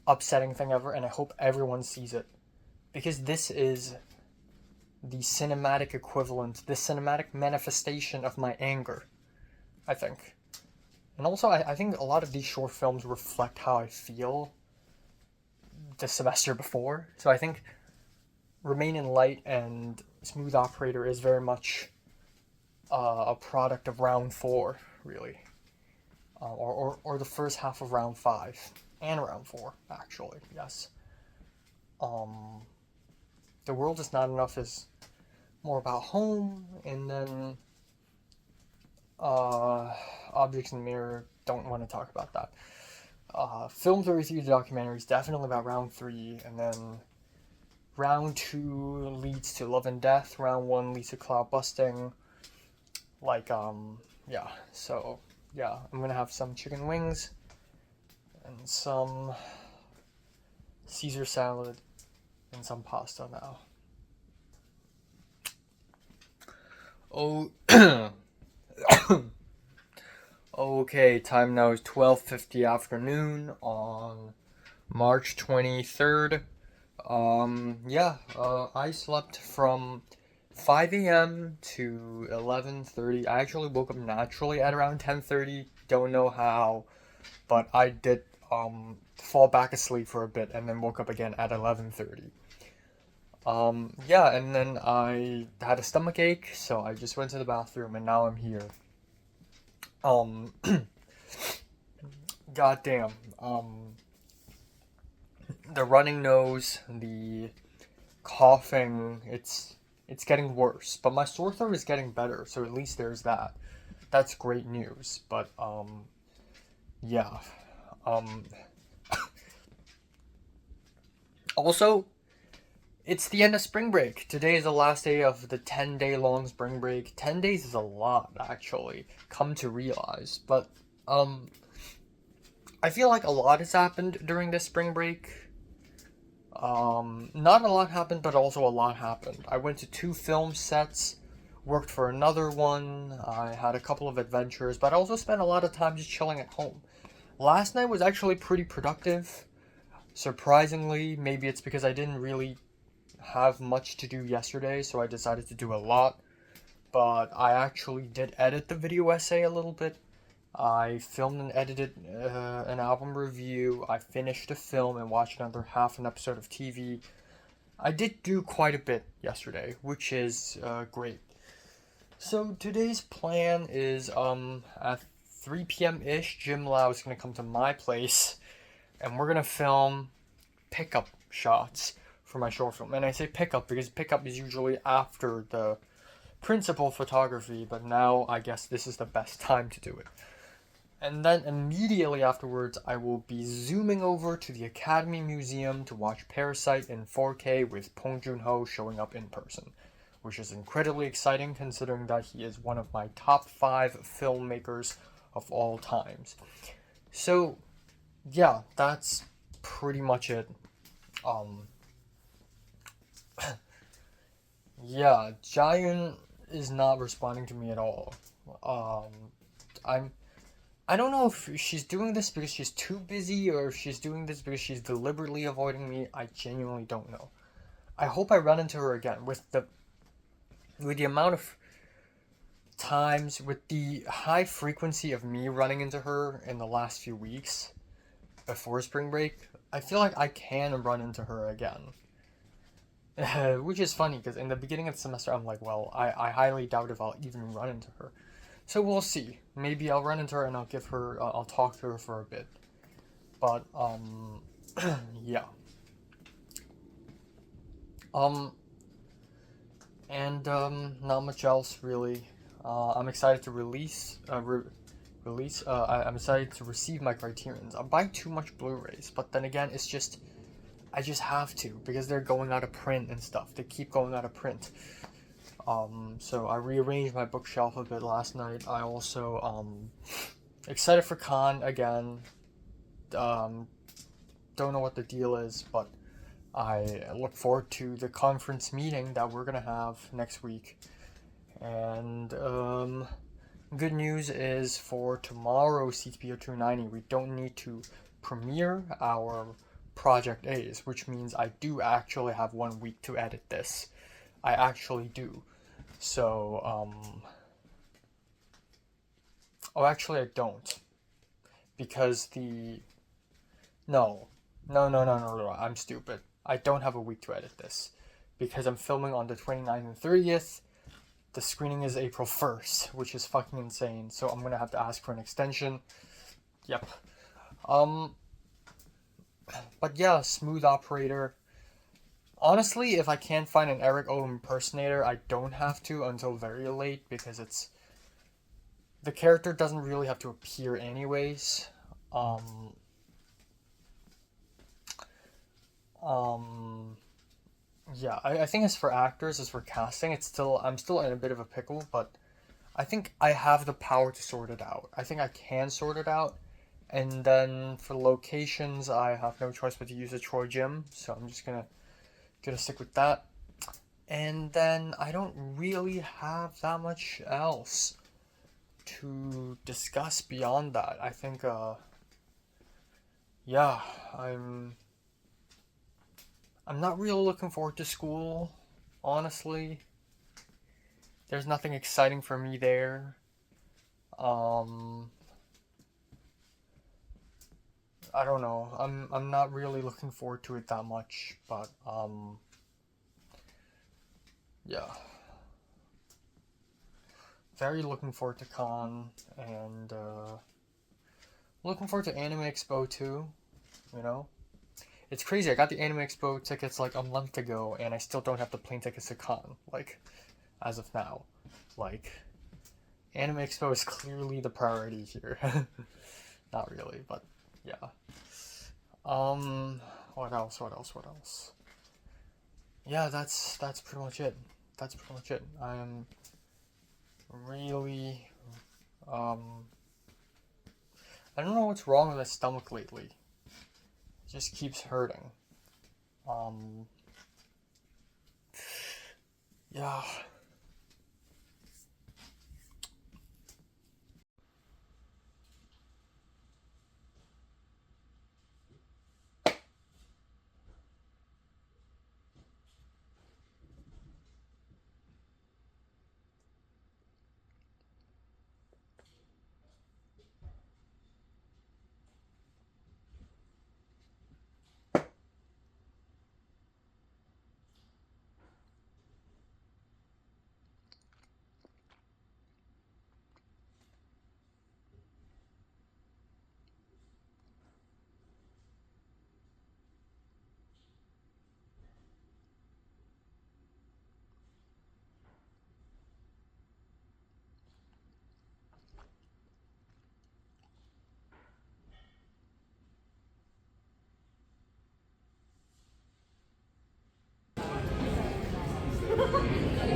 upsetting thing ever. And I hope everyone sees it. Because this is the cinematic equivalent, the cinematic manifestation of my anger, I think. And also, I think a lot of these short films reflect how I feel the semester before. So I think Remain in Light and Smooth Operator is very much a product of round 4, really. Or the first half of round 5. And round 4, actually, yes. The World Is Not Enough is more about home, and then Objects in the Mirror, don't want to talk about that. Film 33, the documentary, is definitely about round 3, and then round 2 leads to Love and Death, round 1 leads to Cloud Busting. Yeah, so, yeah, I'm gonna have some chicken wings, and some Caesar salad, and some pasta now. Oh, okay, time now is 12:50 afternoon on March 23rd. I slept from 5 a.m. to 11:30. I actually woke up naturally at around 10:30. Don't know how, but I did fall back asleep for a bit and then woke up again at 11:30. And then I had a stomach ache, so I just went to the bathroom and now I'm here. Goddamn. The running nose, the coughing, it's getting worse, but my sore throat is getting better, so at least there's that. That's great news, but yeah. Also, it's the end of spring break. Today is the last day of the 10-day long spring break. 10 days is a lot, actually, come to realize. But, I feel like a lot has happened during this spring break. Not a lot happened, but also a lot happened. I went to 2 film sets, worked for another one, I had a couple of adventures, but I also spent a lot of time just chilling at home. Last night was actually pretty productive. Surprisingly, maybe it's because I didn't really have much to do yesterday, so I decided to do a lot. But I actually did edit the video essay a little bit. I filmed and edited an album review. I finished a film and watched another half an episode of TV. I did do quite a bit yesterday, which is great. So today's plan is at 3 p.m.-ish, Jim Lau is going to come to my place, and we're going to film pickup shots for my short film. And I say pickup because pickup is usually after the principal photography, but now I guess this is the best time to do it. And then immediately afterwards, I will be zooming over to the Academy Museum to watch Parasite in 4K with Bong Joon-ho showing up in person, which is incredibly exciting considering that he is one of my top 5 filmmakers of all times. So, yeah, that's pretty much it. Yeah, Jian is not responding to me at all. I don't know if she's doing this because she's too busy or if she's doing this because she's deliberately avoiding me. I genuinely don't know. I hope I run into her again with the amount of times, with the high frequency of me running into her in the last few weeks before spring break. I feel like I can run into her again. Which is funny because in the beginning of the semester I'm like, well, I highly doubt if I'll even run into her. So we'll see. Maybe I'll run into her and I'll give her, I'll talk to her for a bit. But, yeah. Um, not much else really. I'm excited to I'm excited to receive my Criterions. I'm buying too much Blu-rays, but then again, it's just, I just have to, because they're going out of print and stuff. They keep going out of print. So I rearranged my bookshelf a bit last night. I also, excited for Con again. Don't know what the deal is, but I look forward to the conference meeting that we're gonna have next week. And, good news is for tomorrow's CTPO 290, we don't need to premiere our Project A's, which means I do actually have 1 week to edit this. I actually do. So, oh, actually I don't. Because no, I'm stupid. I don't have a week to edit this. Because I'm filming on the 29th and 30th. The screening is April 1st, which is fucking insane. So I'm gonna have to ask for an extension. Yep. But yeah, Smooth Operator. Honestly, if I can't find an Eric O impersonator, I don't have to until very late, because the character doesn't really have to appear anyways. Yeah, I think as for actors, as for casting, I'm still in a bit of a pickle, but I think I have the power to sort it out. I think I can sort it out. And then for locations, I have no choice but to use a Troy Gym, so I'm just gonna stick with that. And then I don't really have that much else to discuss beyond that. I think, yeah, I'm not really looking forward to school, honestly. There's nothing exciting for me there. I don't know. I'm not really looking forward to it that much, but yeah. Very looking forward to Con, and looking forward to Anime Expo too, you know? It's crazy, I got the Anime Expo tickets like a month ago, and I still don't have the plane tickets to Con, like, as of now. Like, Anime Expo is clearly the priority here. Not really, but yeah. What else? Yeah, that's pretty much it. I'm really, I don't know what's wrong with my stomach lately. It just keeps hurting. Yeah.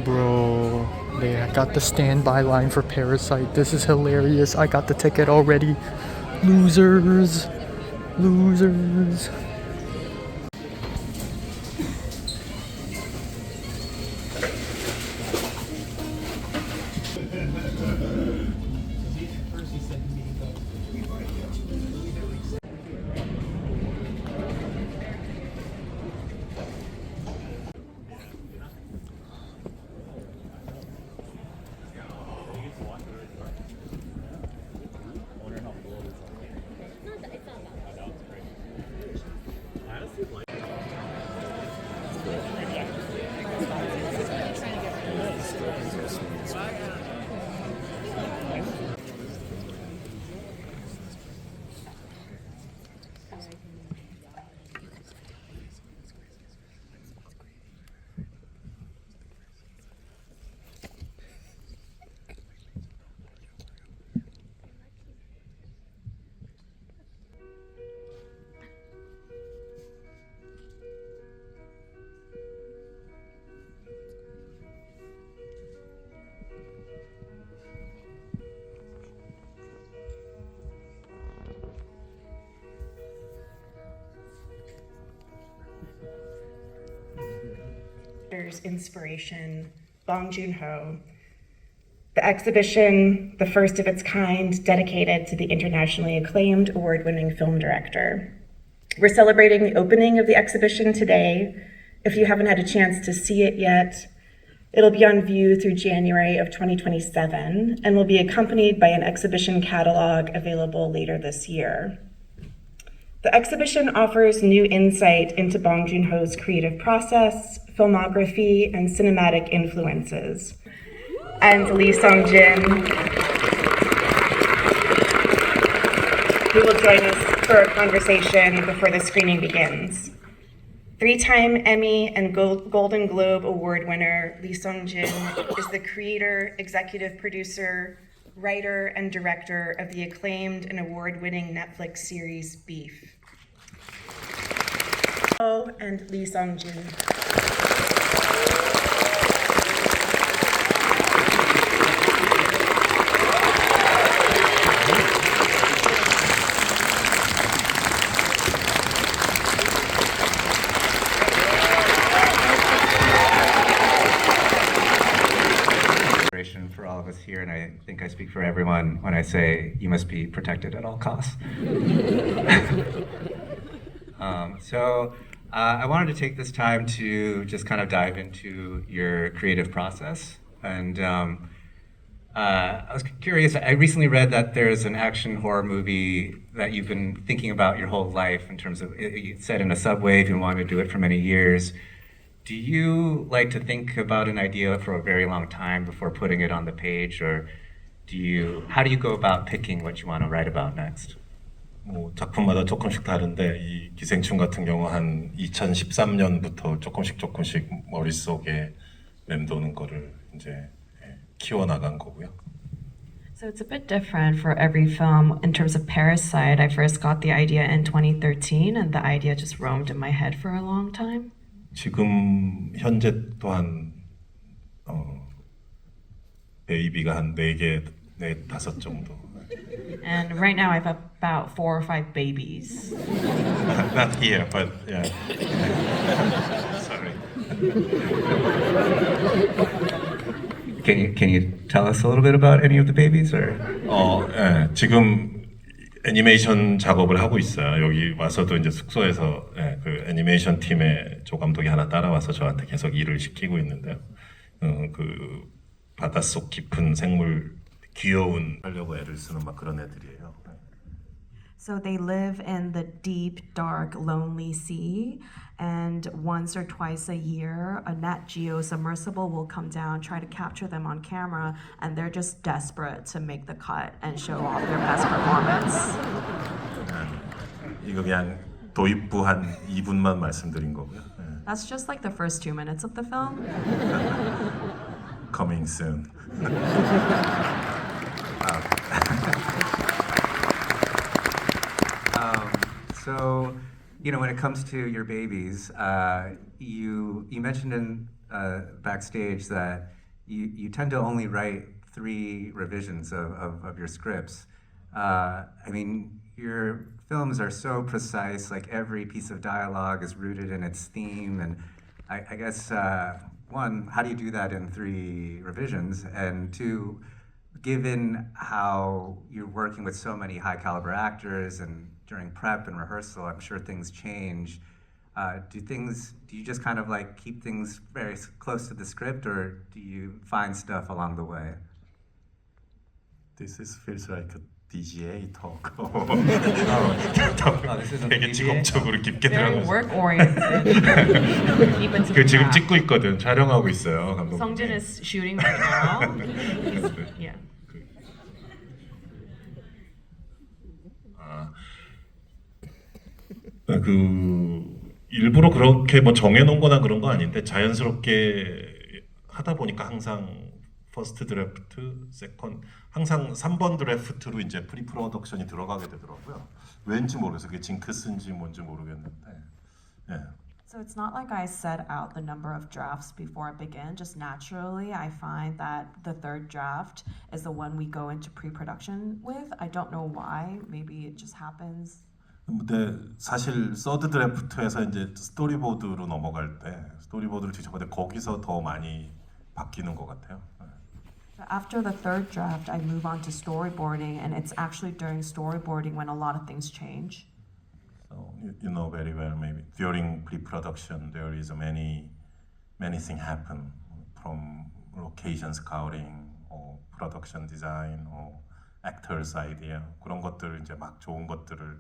Bro, they got the standby line for Parasite. This is hilarious. I got the ticket already. Losers. Inspiration, Bong Joon-ho. The exhibition, the first of its kind, dedicated to the internationally acclaimed award-winning film director. We're celebrating the opening of the exhibition today. If you haven't had a chance to see it yet, it'll be on view through January of 2027 and will be accompanied by an exhibition catalog available later this year. The exhibition offers new insight into Bong Joon-ho's creative process, filmography, and cinematic influences. And Lee Sung-jin, who will join us for a conversation before the screening begins. Three-time Emmy and Golden Globe Award winner Lee Sung-jin is the creator, executive producer, writer, and director of the acclaimed and award-winning Netflix series Beef. And Lee Sung-jin. For all of us here, and I think I speak for everyone when I say you must be protected at all costs. I wanted to take this time to just kind of dive into your creative process. And I was curious, I recently read that there's an action horror movie that you've been thinking about your whole life in terms of, it's set in a subway, you've been wanting to do it for many years. Do you like to think about an idea for a very long time before putting it on the page, or how do you go about picking what you want to write about next? 뭐 작품마다 조금씩 다른데 이 기생충 같은 경우 한 2013년부터 조금씩 머릿속에 맴도는 거를 이제 키워나간 거고요. So it's a bit different for every film. In terms of Parasite, I first got the idea in 2013, and the idea just roamed in my head for a long time. 지금 현재 또한 베이비가 한 4개, 5 정도. And right now I have about 4 or 5 babies. Not here, but yeah. Sorry. Can you tell us a little bit about any of the babies, or? 예, 지금 애니메이션 작업을 하고 있어요. 여기 와서도 이제 숙소에서 그 애니메이션 팀의 조 감독이 하나 따라와서 저한테 계속 일을 시키고 있는데요. 그 바닷속 깊은 생물 귀여운 하려고 애를 쓰는 막 그런 애들이에요. So they live in the deep, dark, lonely sea, and once or twice a year, a Nat Geo submersible will come down, try to capture them on camera, and they're just desperate to make the cut and show off their best performance. 이거 그냥 도입부 한 2분만 말씀드린 거고요. That's just like the first 2 minutes of the film. Coming soon. So, when it comes to your babies, you mentioned in backstage that you tend to only write 3 revisions of your scripts. Your films are so precise, like every piece of dialogue is rooted in its theme, and I guess, 1, how do you do that in 3 revisions? And 2, given how you're working with so many high caliber actors and during prep and rehearsal, I'm sure things change. Do you just kind of like keep things very close to the script, or do you find stuff along the way? This feels like a DGA talk. This isn't 되게 DGA? 직업적으로 깊게 Very 들어가서. work-oriented. Deep into 그 the 지금 craft. 찍고 있거든. 촬영하고 있어요, 감독님. Sungjin is shooting right now. Yeah. 그 일부러 그렇게 뭐 정해놓은거나 그런 거 아닌데 자연스럽게 하다 보니까 항상 퍼스트 드래프트, 세컨 항상 3번 드래프트로 이제 프리 프로덕션이 들어가게 되더라고요. 왠지 모르겠어요. 그게 징크스인지 뭔지 모르겠는데. 예. So it's not like I set out the number of drafts before I begin. Just naturally, I find that the 3rd draft is the one we go into pre-production with. I don't know why. Maybe it just happens. 근데 사실 서드 드래프트에서 이제 스토리보드로 넘어갈 때 스토리보드를 뒤집어야 돼. 거기서 더 많이 바뀌는 것 같아요. So after the third draft, I move on to storyboarding, and it's actually during storyboarding when a lot of things change. So you know very well maybe during pre-production there is many things happen from location scouting or production design or actors idea 그런 것들을 이제 막 좋은 것들을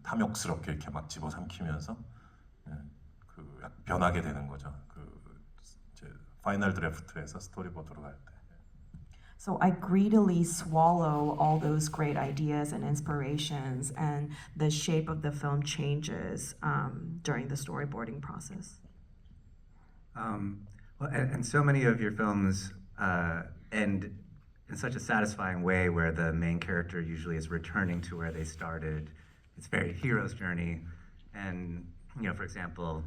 탐욕스럽게 이렇게 막 집어삼키면서 그 변하게 되는 거죠. 그 이제 파이널 드래프트에서 스토리보드로 갈 때. So I greedily swallow all those great ideas and inspirations, and the shape of the film changes during the storyboarding process. Well, and so many of your films end in such a satisfying way where the main character usually is returning to where they started. It's very hero's journey. And, you know, for example,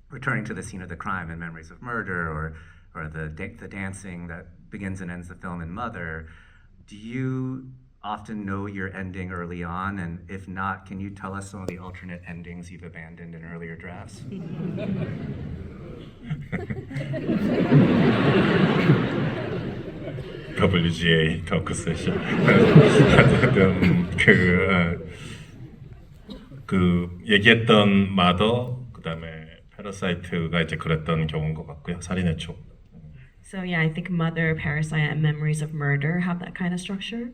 returning to the scene of the crime in Memories of Murder or the dancing that begins and ends the film in Mother. Do you often know your ending early on? And if not, can you tell us some of the alternate endings you've abandoned in earlier drafts? WGA 토크 세션. 그 얘기했던 마더 그다음에 패러사이트가 이제 그랬던 경우인 것 같고요. 살인의 촉. So yeah, I think Mother, Parasite, and Memories of Murder have that kind of structure.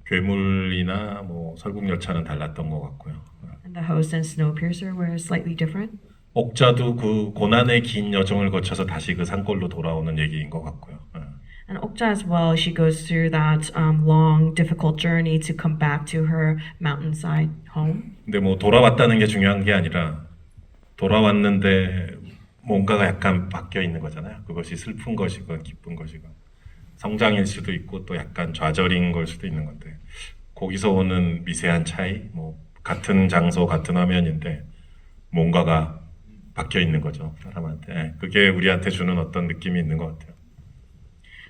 괴물이나 뭐 설국열차는 달랐던 것 같고요. And The Host and Snowpiercer were slightly different. 옥자도 그 고난의 긴 여정을 거쳐서 다시 그 산골로 돌아오는 얘기인 것 같고요. And Okja as well, she goes through that long, difficult journey to come back to her mountainside home. 근데 뭐 돌아왔다는 게 중요한 게 아니라 돌아왔는데 뭔가가 약간 바뀌어 있는 거잖아요. 그것이 슬픈 것이건 기쁜 것이건 성장일 수도 있고 또 약간 좌절인 걸 수도 있는 건데 거기서 오는 미세한 차이, 뭐 같은 장소 같은 화면인데 뭔가가 바뀌어 있는 거죠 사람한테. 그게 우리한테 주는 어떤 느낌이 있는 것 같아요.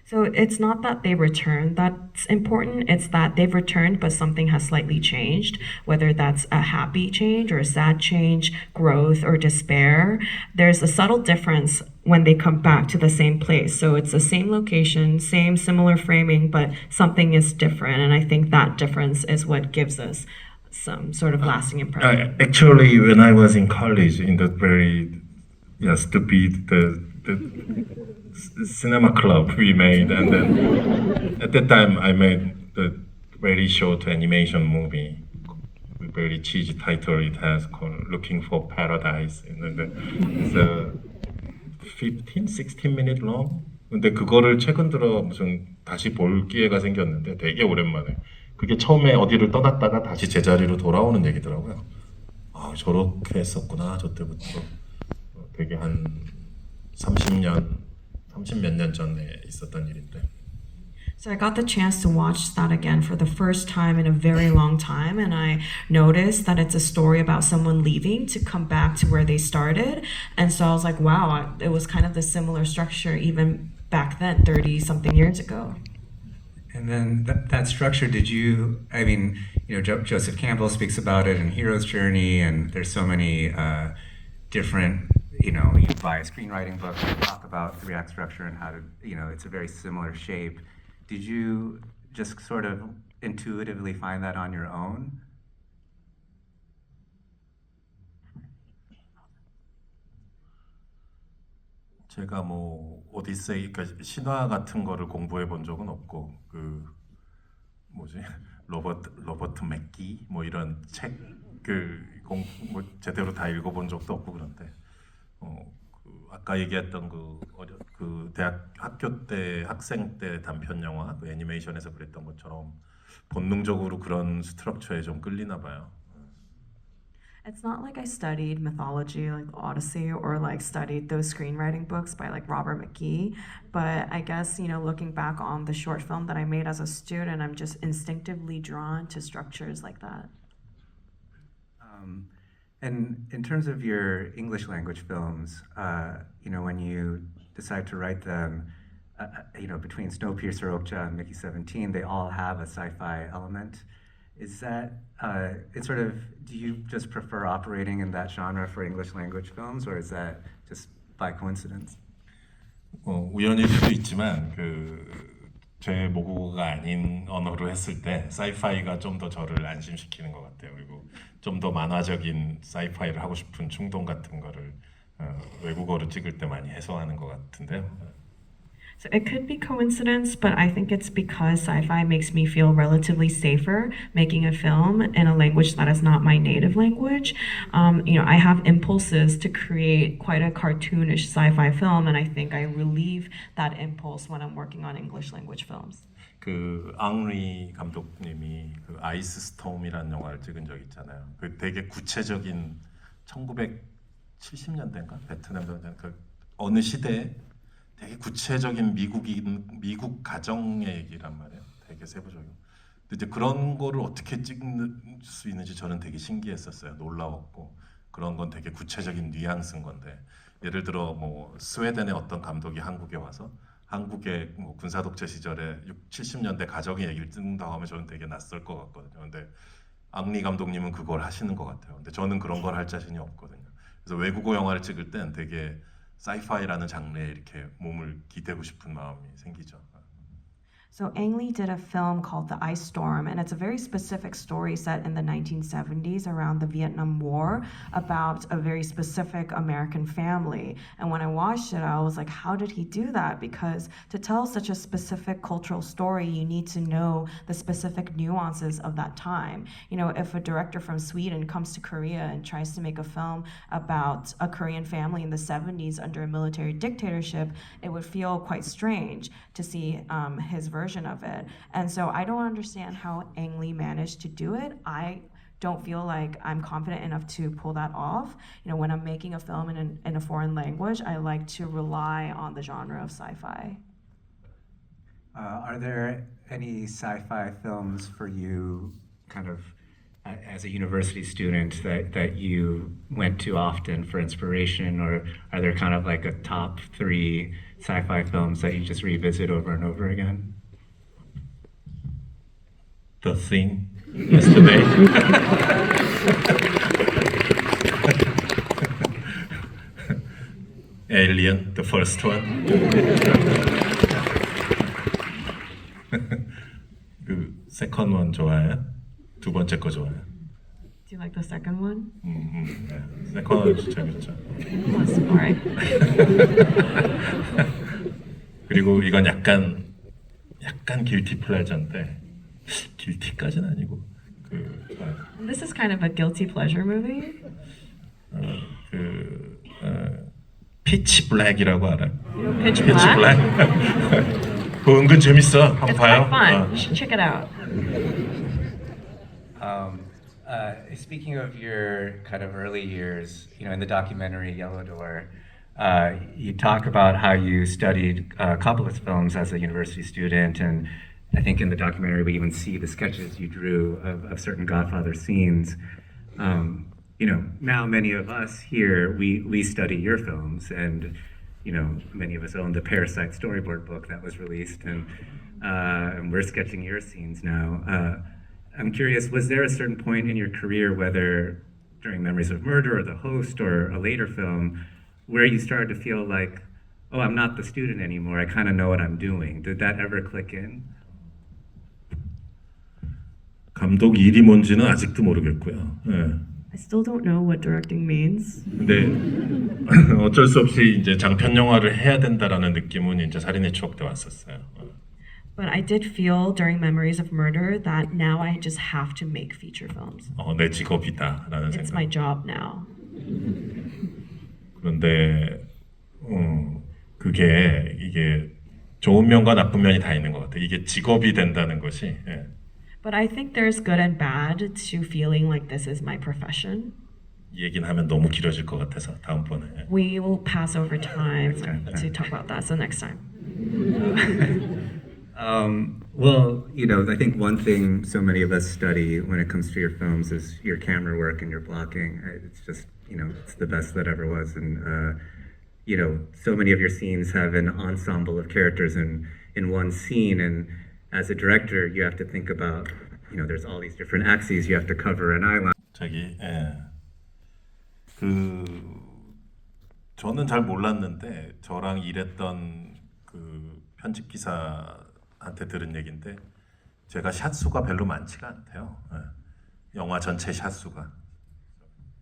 So it's not that they return that's important, it's that they've returned but something has slightly changed, whether that's a happy change or a sad change, growth or despair. There's a subtle difference when they come back to the same place. So it's the same location, same similar framing, but something is different, and I think that difference is what gives us some sort of lasting impression. Actually, when I was in college, in the very stupid the cinema club we made, and then at that time I made the very short animation movie with very cheesy title. It has called Looking for Paradise, and then it's a 15, 16 minute long. 근데 그거를 최근 들어 무슨 다시 볼 기회가 생겼는데 되게 오랜만에. 그게 처음에 어디를 떠났다가 다시 제자리로 돌아오는 얘기더라고요. 아, 저렇게 했었구나 저 때부터. 되게 한 30몇 년 전에 있었던 일인데. So I got the chance to watch that again for the first time in a very long time, and I noticed that it's a story about someone leaving to come back to where they started. And so I was like, wow, it was kind of the similar structure even back then, 30-something years ago. And then that structure, I mean, you know, Joseph Campbell speaks about it in Hero's Journey, and there's so many different, you know, you buy a screenwriting book and talk about 3-act structure and how to, you know, it's a very similar shape. Did you just sort of intuitively find that on your own? 제가 뭐 오디세이, 그러니까 신화 같은 거를 공부해 본 적은 없고 그 뭐지 로버트 맥기 뭐 이런 책을 뭐 제대로 다 읽어본 적도 없고 그런데 그 아까 얘기했던 그 대학 학교 때 학생 때 단편 영화 그 애니메이션에서 그랬던 것처럼 본능적으로 그런 스트럭처에 좀 끌리나 봐요. It's not like I studied mythology like the Odyssey or like studied those screenwriting books by like Robert McKee, but I guess, you know, looking back on the short film that I made as a student, I'm just instinctively drawn to structures like that. And in terms of your English language films, you know, when you decide to write them, you know, between Snowpiercer, Okja, and Mickey 17, they all have a sci-fi element. Is that, it's sort of, do you just prefer operating in that genre for English language films, or is that just by coincidence? 우연일 수도 있지만 제 모국어가 아닌 언어로 했을 때 사이파이가 좀 더 저를 안심시키는 것 같아요. 그리고 좀 더 만화적인 사이파이를 하고 싶은 충동 같은 거를 외국어로 찍을 때 많이 해소하는 것 같은데요. So it could be coincidence, but I think it's because sci-fi makes me feel relatively safer making a film in a language that is not my native language. I have impulses to create quite a cartoonish sci-fi film, and I think I relieve that impulse when I'm working on English language films. 앙리 감독님이 아이스 스톰이라는 영화를 찍은 적 있잖아요. 되게 구체적인 1970년대인가 베트남 전쟁 어느 시대에 되게 구체적인 미국 가정의 얘기란 말이에요. 되게 세부적이고. 근데 이제 그런 거를 어떻게 찍을 수 있는지 저는 되게 신기했었어요. 놀라웠고 그런 건 되게 구체적인 뉘앙스인 건데 예를 들어 뭐 스웨덴의 어떤 감독이 한국에 와서 한국의 뭐 군사 독재 시절에 70년대 가정의 얘기를 찍는다고 하면 저는 되게 낯설 것 같거든요. 근데 앙리 감독님은 그걸 하시는 것 같아요. 근데 저는 그런 걸 할 자신이 없거든요. 그래서 외국어 영화를 찍을 땐 되게 사이파이라는 장르에 이렇게 몸을 기대고 싶은 마음이 생기죠. So Ang Lee did a film called The Ice Storm, and it's a very specific story set in the 1970s around the Vietnam War about a very specific American family. And when I watched it, I was like, how did he do that? Because to tell such a specific cultural story, you need to know the specific nuances of that time. If a director from Sweden comes to Korea and tries to make a film about a Korean family in the 70s under a military dictatorship, it would feel quite strange to see his version of it. And so I don't understand how Ang Lee managed to do it. I don't feel like I'm confident enough to pull that off. When I'm making a film in a foreign language, I like to rely on the genre of sci-fi. Are there any sci-fi films for you, kind of as a university student, that you went to often for inspiration, or are there kind of like a top 3 sci-fi films that you just revisit over and over again? The Thing, yesterday. Alien, the first one. 세컨 원 좋아해요? 두 번째 거 좋아해요? Do you like the second one? 네. 세컨 원 재밌죠. Yes, all right. 그리고 이건 약간 길티 플레저인데 길티까지는 아니고 This is kind of a guilty pleasure movie. 피치 블랙이라고 알아요? Pitch 피치 Black. 블랙. 그거 은근 재밌어. 한번 It's 봐요. quite fun. You should check it out. Speaking of your kind of early years, in the documentary Yellow Door, you talk about how you studied Coppola films as a university student, and I think in the documentary we even see the sketches you drew of certain Godfather scenes. Now many of us here, we study your films, and many of us own the Parasite storyboard book that was released, and we're sketching your scenes now. I'm curious, was there a certain point in your career, whether during Memories of Murder or The Host or a later film, where you started to feel like, oh, I'm not the student anymore, I kind of know what I'm doing? Did that ever click in? 감독 일이 뭔지는 아직도 모르겠고요. 예. I still don't know what directing means. 근데 어쩔 수 없이 이제 장편 영화를 해야 된다라는 느낌은 이제 살인의 추억 때 왔었어요. But I did feel during Memories of Murder that now I just have to make feature films. 내 직업이다라는 It's 생각. my job now. 그런데 이게 좋은 면과 나쁜 면이 다 있는 것 같아요. 이게 직업이 된다는 것이. 예. But I think there's good and bad to feeling like this is my profession. 이 얘기는 하면 너무 길어질 것 같아서 다음번에. 예. We will pass over time to talk about that. So next time. Well, I think one thing so many of us study when it comes to your films is your camera work and your blocking. It's just, it's the best that ever was. And, so many of your scenes have an ensemble of characters in one scene. And as a director, you have to think about there's all these different axes you have to cover an eyeline. 저기 저는 잘 몰랐는데 저랑 일했던 그 편집 기사한테 들은 얘긴데 제가 샷 수가 별로 많지가 않대요. 영화 전체 샷 수가.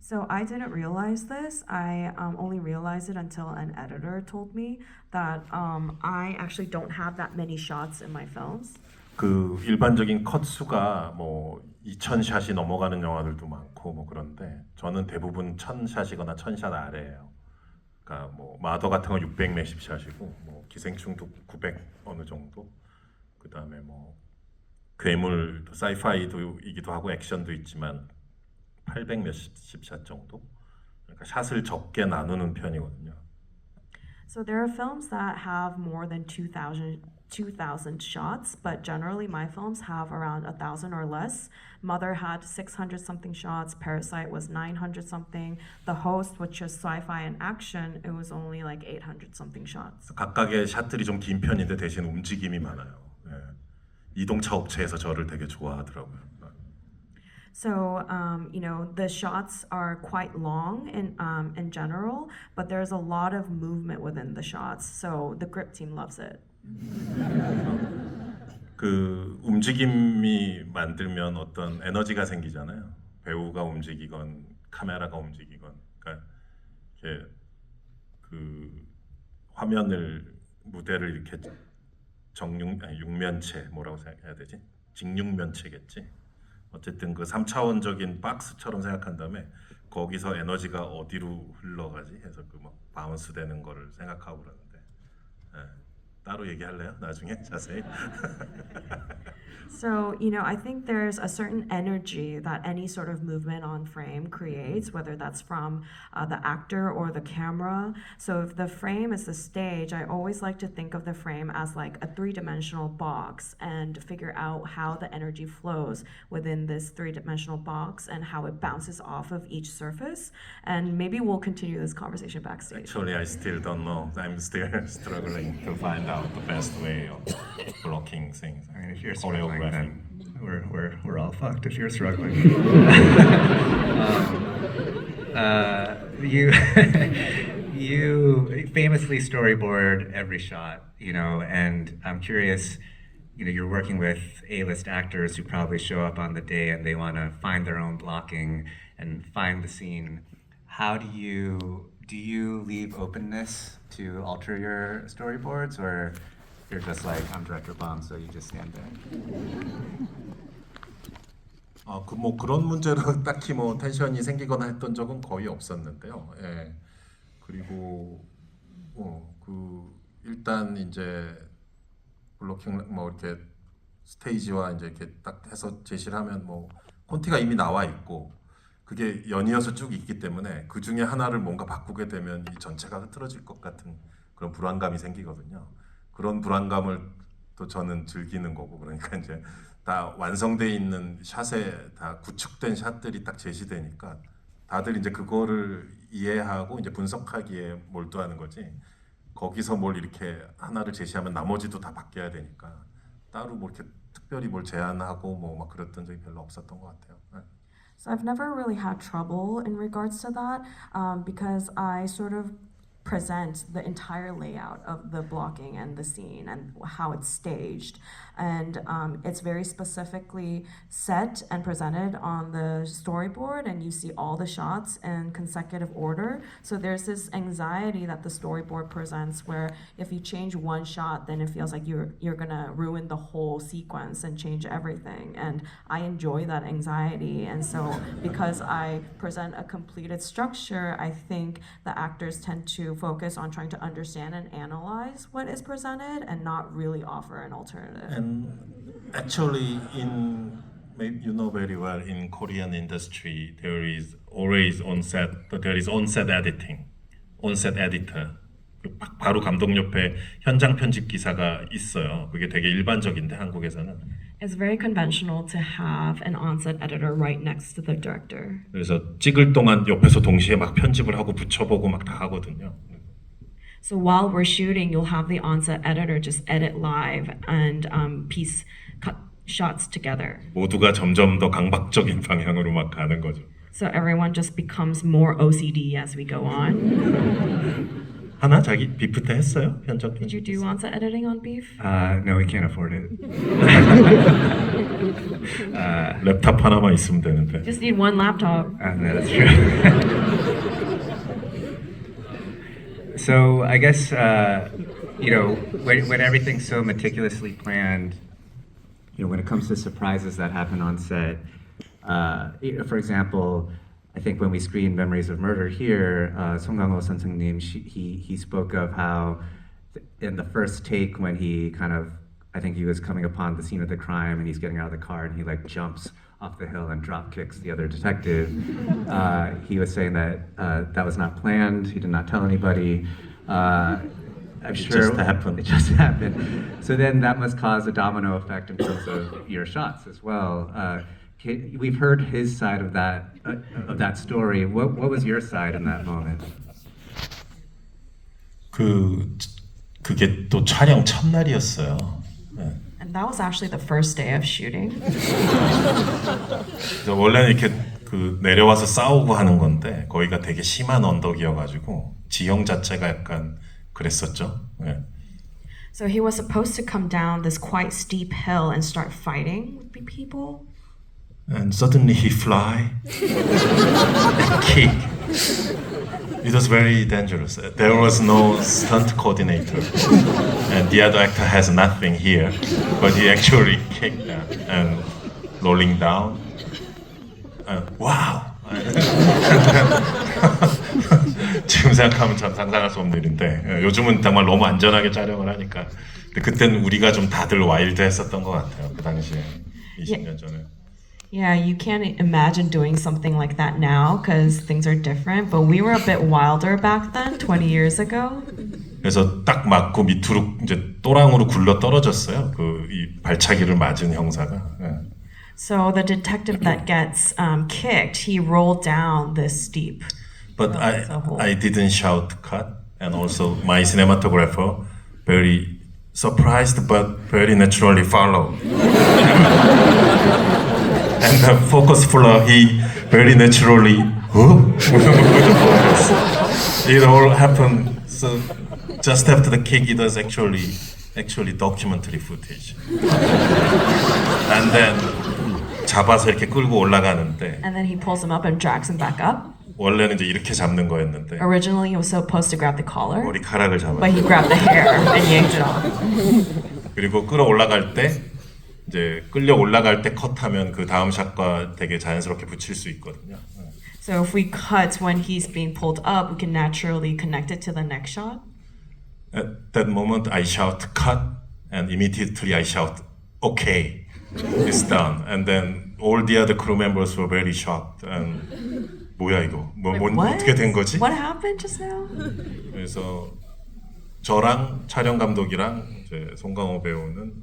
So I didn't realize this. I only realized it until an editor told me that I actually don't have that many shots in my films. 그 일반적인 컷 수가 뭐 2,000샷이 넘어가는 영화들도 많고 뭐 그런데 저는 대부분 1,000샷이거나 1,000샷 아래예요. 그러니까 뭐 마더 같은 건 600 몇십 샷이고 뭐 기생충도 900 어느 정도. 그다음에 뭐 괴물도 사이파이도이기도 하고 액션도 있지만 800 몇십 샷 정도. 그러니까 샷을 적게 나누는 편이거든요. So there are films that have more than 2,000 shots, but generally my films have around 1,000 or less. Mother had 600 something shots, Parasite was 900 something. The Host, which is sci-fi and action, it was only like 800 something shots. 각각의 샷들이 좀 긴 편인데 대신 움직임이 많아요. 예. 이동차 업체에서 저를 되게 좋아하더라고요. So, the shots are quite long in general, but there's a lot of movement within the shots. So the grip team loves it. 그 움직임이 만들면 어떤 에너지가 생기잖아요. 배우가 움직이건 카메라가 움직이건, 그러니까 이렇게 그 화면을 무대를 이렇게 육면체 뭐라고 생각해야 되지? 직육면체겠지. 어쨌든 그 3차원적인 박스처럼 생각한 다음에 거기서 에너지가 어디로 흘러가지 해서 그 막 바운스 되는 거를 생각하고 그러는데 따로 얘기할래요? 나중에 자세히. So, I think there's a certain energy that any sort of movement on frame creates, whether that's from the actor or the camera. So if the frame is the stage, I always like to think of the frame as like a three-dimensional box and figure out how the energy flows within this three-dimensional box and how it bounces off of each surface. And maybe we'll continue this conversation backstage. Actually, I still don't know. I'm still struggling to find out the best way of blocking things. I mean, if you're struggling, then choreographing. we're all fucked if you're struggling. You you famously storyboard every shot, and I'm curious, you're working with A-list actors who probably show up on the day and they want to find their own blocking and find the scene. How do you leave openness to alter your storyboards, or you're just like, I'm director Bong, so you just stand there? 뭐 그런 문제로 딱히 뭐 텐션이 생기거나 했던 적은 거의 없었는데요. 예. 그리고 일단 이제 블로킹 뭐 이렇게 스테이지와 이제 이렇게 딱 해서 제시를 하면 뭐 콘티가 이미 나와 있고 그게 연이어서 쭉 있기 때문에 그 중에 하나를 뭔가 바꾸게 되면 이 전체가 흐트러질 것 같은 그런 불안감이 생기거든요. 그런 불안감을 또 저는 즐기는 거고, 그러니까 이제 다 완성돼 있는 샷에 다 구축된 샷들이 딱 제시되니까 다들 이제 그거를 이해하고 이제 분석하기에 몰두하는 거지. 거기서 뭘 이렇게 하나를 제시하면 나머지도 다 바뀌어야 되니까 따로 뭐 이렇게 특별히 뭘 제안하고 뭐 막 그랬던 적이 별로 없었던 것 같아요. 네. So I've never really had trouble in regards to that because I sort of present the entire layout of the blocking and the scene and how it's staged. And it's very specifically set and presented on the storyboard, and you see all the shots in consecutive order. So there's this anxiety that the storyboard presents where if you change one shot, then it feels like you're gonna ruin the whole sequence and change everything. And I enjoy that anxiety. And so because I present a completed structure, I think the actors tend to focus on trying to understand and analyze what is presented and not really offer an alternative. And actually, maybe you know very well, in Korean industry, there is always on-set editing, on-set editor. 바로 감독 옆에 현장 편집 기사가 있어요. 그게 되게 일반적인데 한국에서는. It's very conventional to have an on-set editor right next to the director. 그래서 찍을 동안 옆에서 동시에 막 편집을 하고 붙여보고 막 다 하거든요. So while we're shooting, you'll have the on-set editor just edit live and shots together. 모두가 점점 더 강박적인 방향으로 막 가는 거죠. So everyone just becomes more OCD as we go on. 하나 자기 비프 때 했어요? 현적. Did you do on-set editing on Beef? No, we can't afford it. 랩탑 하나만 있으면 되는데. Just need one laptop. No, that's true. So I guess when everything's so meticulously planned, when it comes to surprises that happen on set, for example, I think when we screened Memories of Murder here, Song Kang-ho 선생님, he spoke of how in the first take when he I think he was coming upon the scene of the crime and he's getting out of the car and he like jumps off the hill and drop kicks the other detective. He was saying that that was not planned. He did not tell anybody. I'm sure just happened. It just happened. So then that must cause a domino effect in terms of your shots as well. We've heard his side of that story. What was your side in that moment? 그게 또 촬영 첫날이었어요. 네. And that was actually the first day of shooting. 그래서 원래는 이렇게 내려와서 싸우고 하는 건데 거기가 되게 심한 언덕이어가지고 지형 자체가 약간 그랬었죠. 네. So he was supposed to come down this quite steep hill and start fighting with the people. And suddenly he fly and kick. It was very dangerous. There was no stunt coordinator, and the other actor has nothing here, but he actually kicked that and rolling down. Wow! 지금 생각하면 참 상상할 수 없는 일인데 요즘은 정말 너무 안전하게 촬영을 하니까 근데 그때는 우리가 좀 다들 와일드했었던 것 같아요. 그 당시에 20년 전에. Yeah, you can't imagine doing something like that now because things are different, but we were a bit wilder back then, 20 years ago. 그래서 딱 맞고 밑으로 이제 또랑으로 굴러 떨어졌어요. 이 발차기를 맞은 형사가. 예. So the detective that gets kicked, he rolled down this steep. But I didn't shout cut, and also my cinematographer very surprised but very naturally followed. And the focus puller, he very naturally, it all happened. So just after the kick, it was actually documentary footage. And then 잡아서 이렇게 끌고 올라가는데 And then he pulls him up and drags him back up. 원래는 이제 이렇게 잡는 거였는데 Originally, he was supposed to grab the collar, 머리카락을 잡아. but he grabbed the hair and yanked it off. 그리고 끌어 올라갈 때 이제 끌려 올라갈 때 컷하면 그 다음 샷과 되게 자연스럽게 붙일 수 있거든요. So if we cut when he's being pulled up, we can naturally connect it to the next shot. At that moment, I shout cut, and immediately I shout okay, it's done. And then all the other crew members were very shocked. And 뭐야 이거? What? 어떻게 된 거지? What happened just now? 그래서 저랑 촬영 감독이랑 이제 송강호 배우는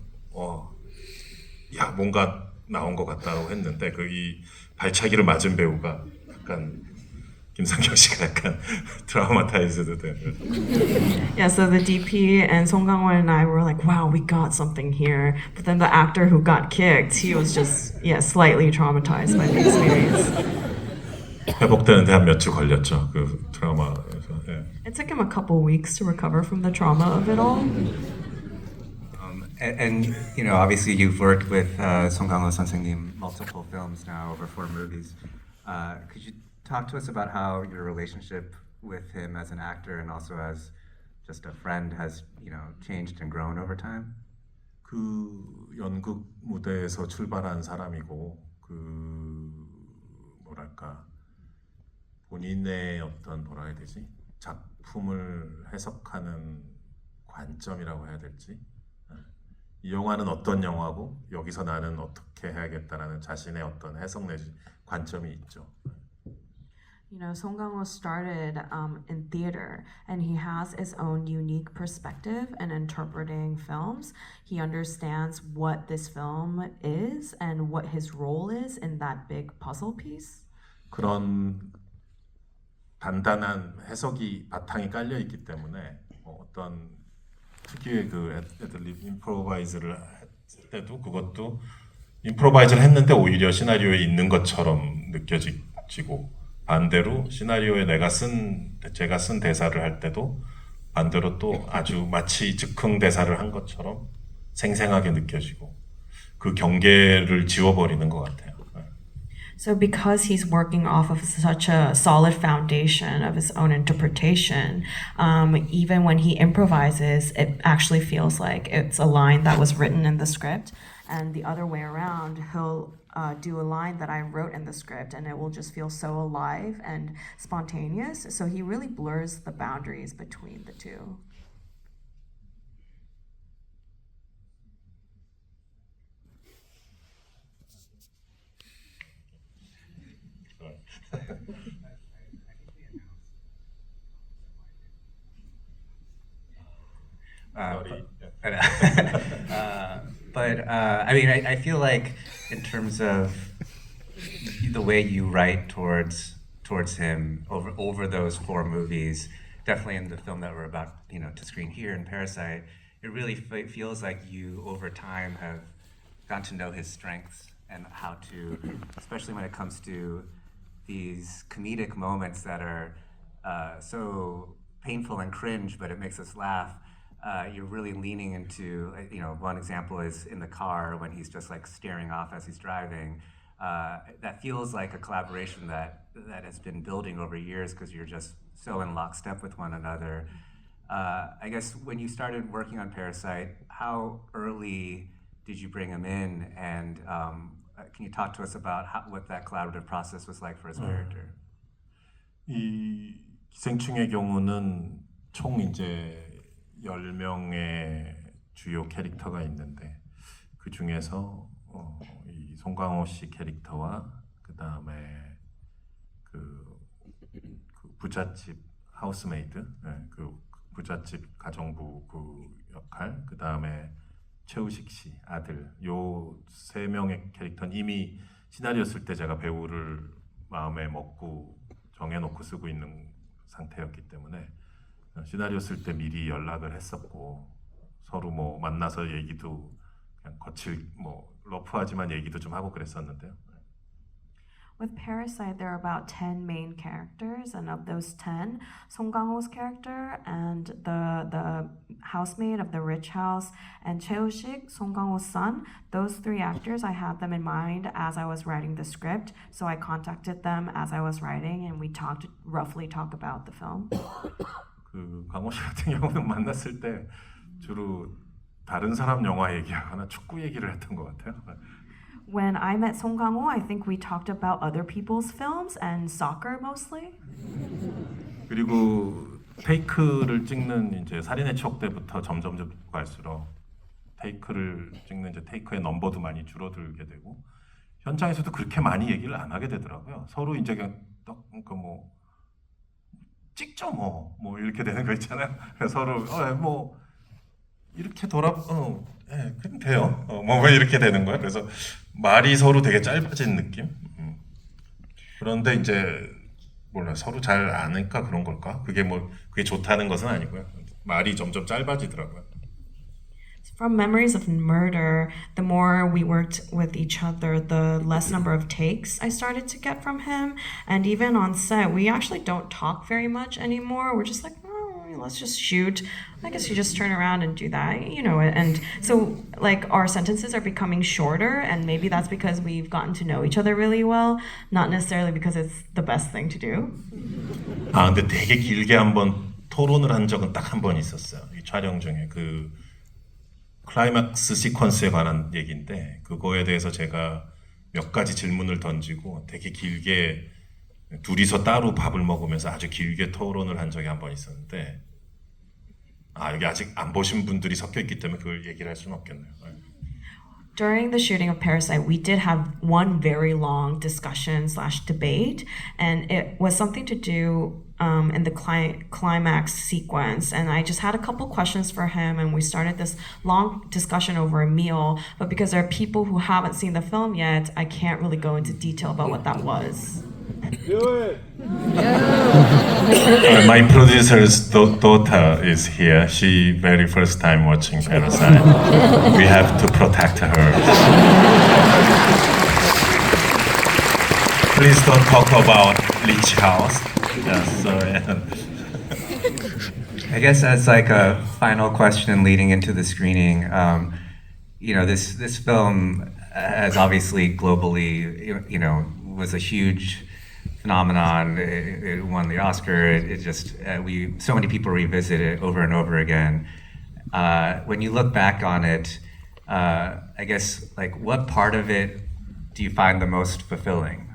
야 뭔가 나온 것 같다고 했는데 이 발차기를 맞은 배우가 약간 김상경 씨가 약간 트라우마타이즈드 된. Yeah, so the DP and Song Kang-ho and I were like, wow, we got something here. But then the actor who got kicked, he was just, slightly traumatized by the experience. 회복되는데 한 몇 주 걸렸죠. 그 트라우마에서. 예. It took him a couple weeks to recover from the trauma of it all. And obviously you've worked with Song Kang-ho 선생님 multiple films now, over 4 movies. Could you talk to us about how your relationship with him as an actor and also as just a friend has changed and grown over time? 그 연극 무대에서 출발한 사람이고 뭐랄까 본인의 어떤 뭐라 해야 되지? 작품을 해석하는 관점이라고 해야 될지? 이 영화는 어떤 영화고 여기서 나는 어떻게 해야겠다라는 자신의 어떤 해석 내지 관점이 있죠. Song Kang-ho started in theater, and he has his own unique perspective in interpreting films. He understands what this film is and what his role is in that big puzzle piece. 그런 단단한 해석이 바탕이 깔려 있기 때문에 어떤 특유의 그 애들립 임프로바이즈를 했을 때도 그것도 임프로바이즈를 했는데 오히려 시나리오에 있는 것처럼 느껴지고 반대로 시나리오에 제가 쓴 대사를 할 때도 반대로 또 아주 마치 즉흥 대사를 한 것처럼 생생하게 느껴지고 그 경계를 지워버리는 것 같아요. So, because he's working off of such a solid foundation of his own interpretation, even when he improvises, it actually feels like it's a line that was written in the script. And the other way around, he'll do a line that I wrote in the script, and it will just feel so alive and spontaneous. So, he really blurs the boundaries between the two. I mean, I feel like in terms of the way you write towards him over those 4 movies, definitely in the film that we're about to screen here in Parasite, it really feels like you over time have gotten to know his strengths and how to, especially when it comes to these comedic moments that are so painful and cringe, but it makes us laugh. You're really leaning into, one example is in the car when he's just like staring off as he's driving. That feels like a collaboration that has been building over years because you're just so in lockstep with one another. I guess when you started working on Parasite, how early did you bring him in? And can you talk to us about what that collaborative process was like for his character? 이 기생충의 경우는 총 이제 10명의 주요 캐릭터가 있는데 그 중에서 이 송강호 씨 캐릭터와 그 다음에 그 부잣집 하우스메이드, 그 부잣집 가정부 그 역할, 그 다음에 최우식 씨 아들, 요 3명의 캐릭터는 이미 시나리오 쓸 때 제가 배우를 마음에 먹고 정해놓고 쓰고 있는 상태였기 때문에 시나리오 쓸 때 미리 연락을 했었고 서로 뭐 만나서 얘기도 그냥 러프하지만 얘기도 좀 하고 그랬었는데요. With Parasite, there are about 10 main characters, and of those 10, Song Kang-ho's character and the housemaid of the rich house and Cheo-shik, Song Kang-ho's son, those 3 actors, I had them in mind as I was writing the script, so I contacted them as I was writing, and we roughly talk about the film. 그 강호 씨 같은 경우는 만났을 때 주로 다른 사람 영화 얘기하거나 축구 얘기를 했던 것 같아요. When I met Song Kang-ho, I think we talked about other people's films and soccer mostly. 그리고 테이크를 찍는 이제 살인의 추억 때부터 점점 갈수록 테이크를 찍는 이제 테이크의 넘버도 많이 줄어들게 되고 현장에서도 그렇게 많이 얘기를 안 하게 되더라고요. 서로 이제 그냥 그러니까 뭐 찍죠 뭐 이렇게 되는 거 있잖아요. 서로 뭐 이렇게 그럼 돼요. 뭐 이렇게 되는 거야. 그래서 말이 서로 되게 짧아진 느낌. 그런데 이제 몰라 서로 잘 아니까 그런 걸까? 그게 좋다는 것은 아니고요. 말이 점점 짧아지더라고요. From Memories of Murder, the more we worked with each other, the less number of takes I started to get from him. And even on set, we actually don't talk very much anymore. We're just like, let's just shoot. I guess you just turn around and do that, And so, like, our sentences are becoming shorter, and maybe that's because we've gotten to know each other really well, not necessarily because it's the best thing to do. 근데 되게 길게 한번 토론을 한 적은 딱 한 번 있었어요. 이 촬영 중에 그 클라이막스 시퀀스에 관한 얘기인데 그거에 대해서 제가 몇 가지 질문을 던지고 되게 길게 둘이서 따로 밥을 먹으면서 아주 길게 토론을 한 적이 한 번 있었는데 여기 아직 안 보신 분들이 섞여 있기 때문에 그걸 얘기를 할 수는 없겠네요. During the shooting of Parasite, we did have one very long discussion/debate, and it was something to do in the climax sequence. And I just had a couple questions for him, and we started this long discussion over a meal. But because there are people who haven't seen the film yet, I can't really go into detail about what that was. My producer's daughter is here. She very first time watching Parasite. We have to protect her. Please don't talk about Rich House. Yes, sorry. I guess as like a final question leading into the screening, this film has obviously globally, was a huge phenomenon. It won the Oscar. It just so many people revisit it over and over again. When you look back on it, I guess like what part of it do you find the most fulfilling?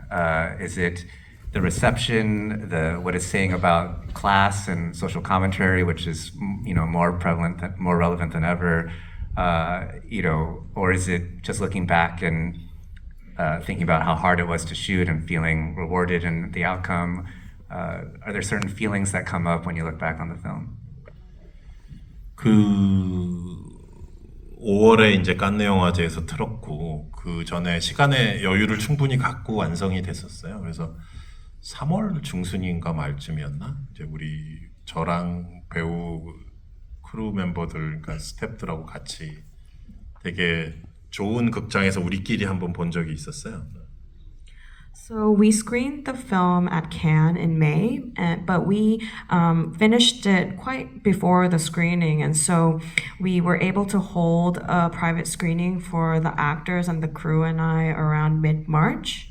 Is it the reception, what it's saying about class and social commentary, which is more prevalent, more relevant than ever, or is it just looking back and thinking about how hard it was to shoot and feeling rewarded in the outcome? Are there certain feelings that come up when you look back on the film? 그 5월에 이제 칸네 영화제에서 틀었고 그 전에 시간의 여유를 충분히 갖고 완성이 됐었어요. 그래서 3월 중순인가 말쯤이었나? 이제 저랑 배우 크루 멤버들, 그러니까 스태프들하고 같이 되게 좋은 극장에서 우리끼리 한번 본 적이 있었어요. So we screened the film at Cannes in May, but we finished it quite before the screening, and so we were able to hold a private screening for the actors and the crew and I around mid-March.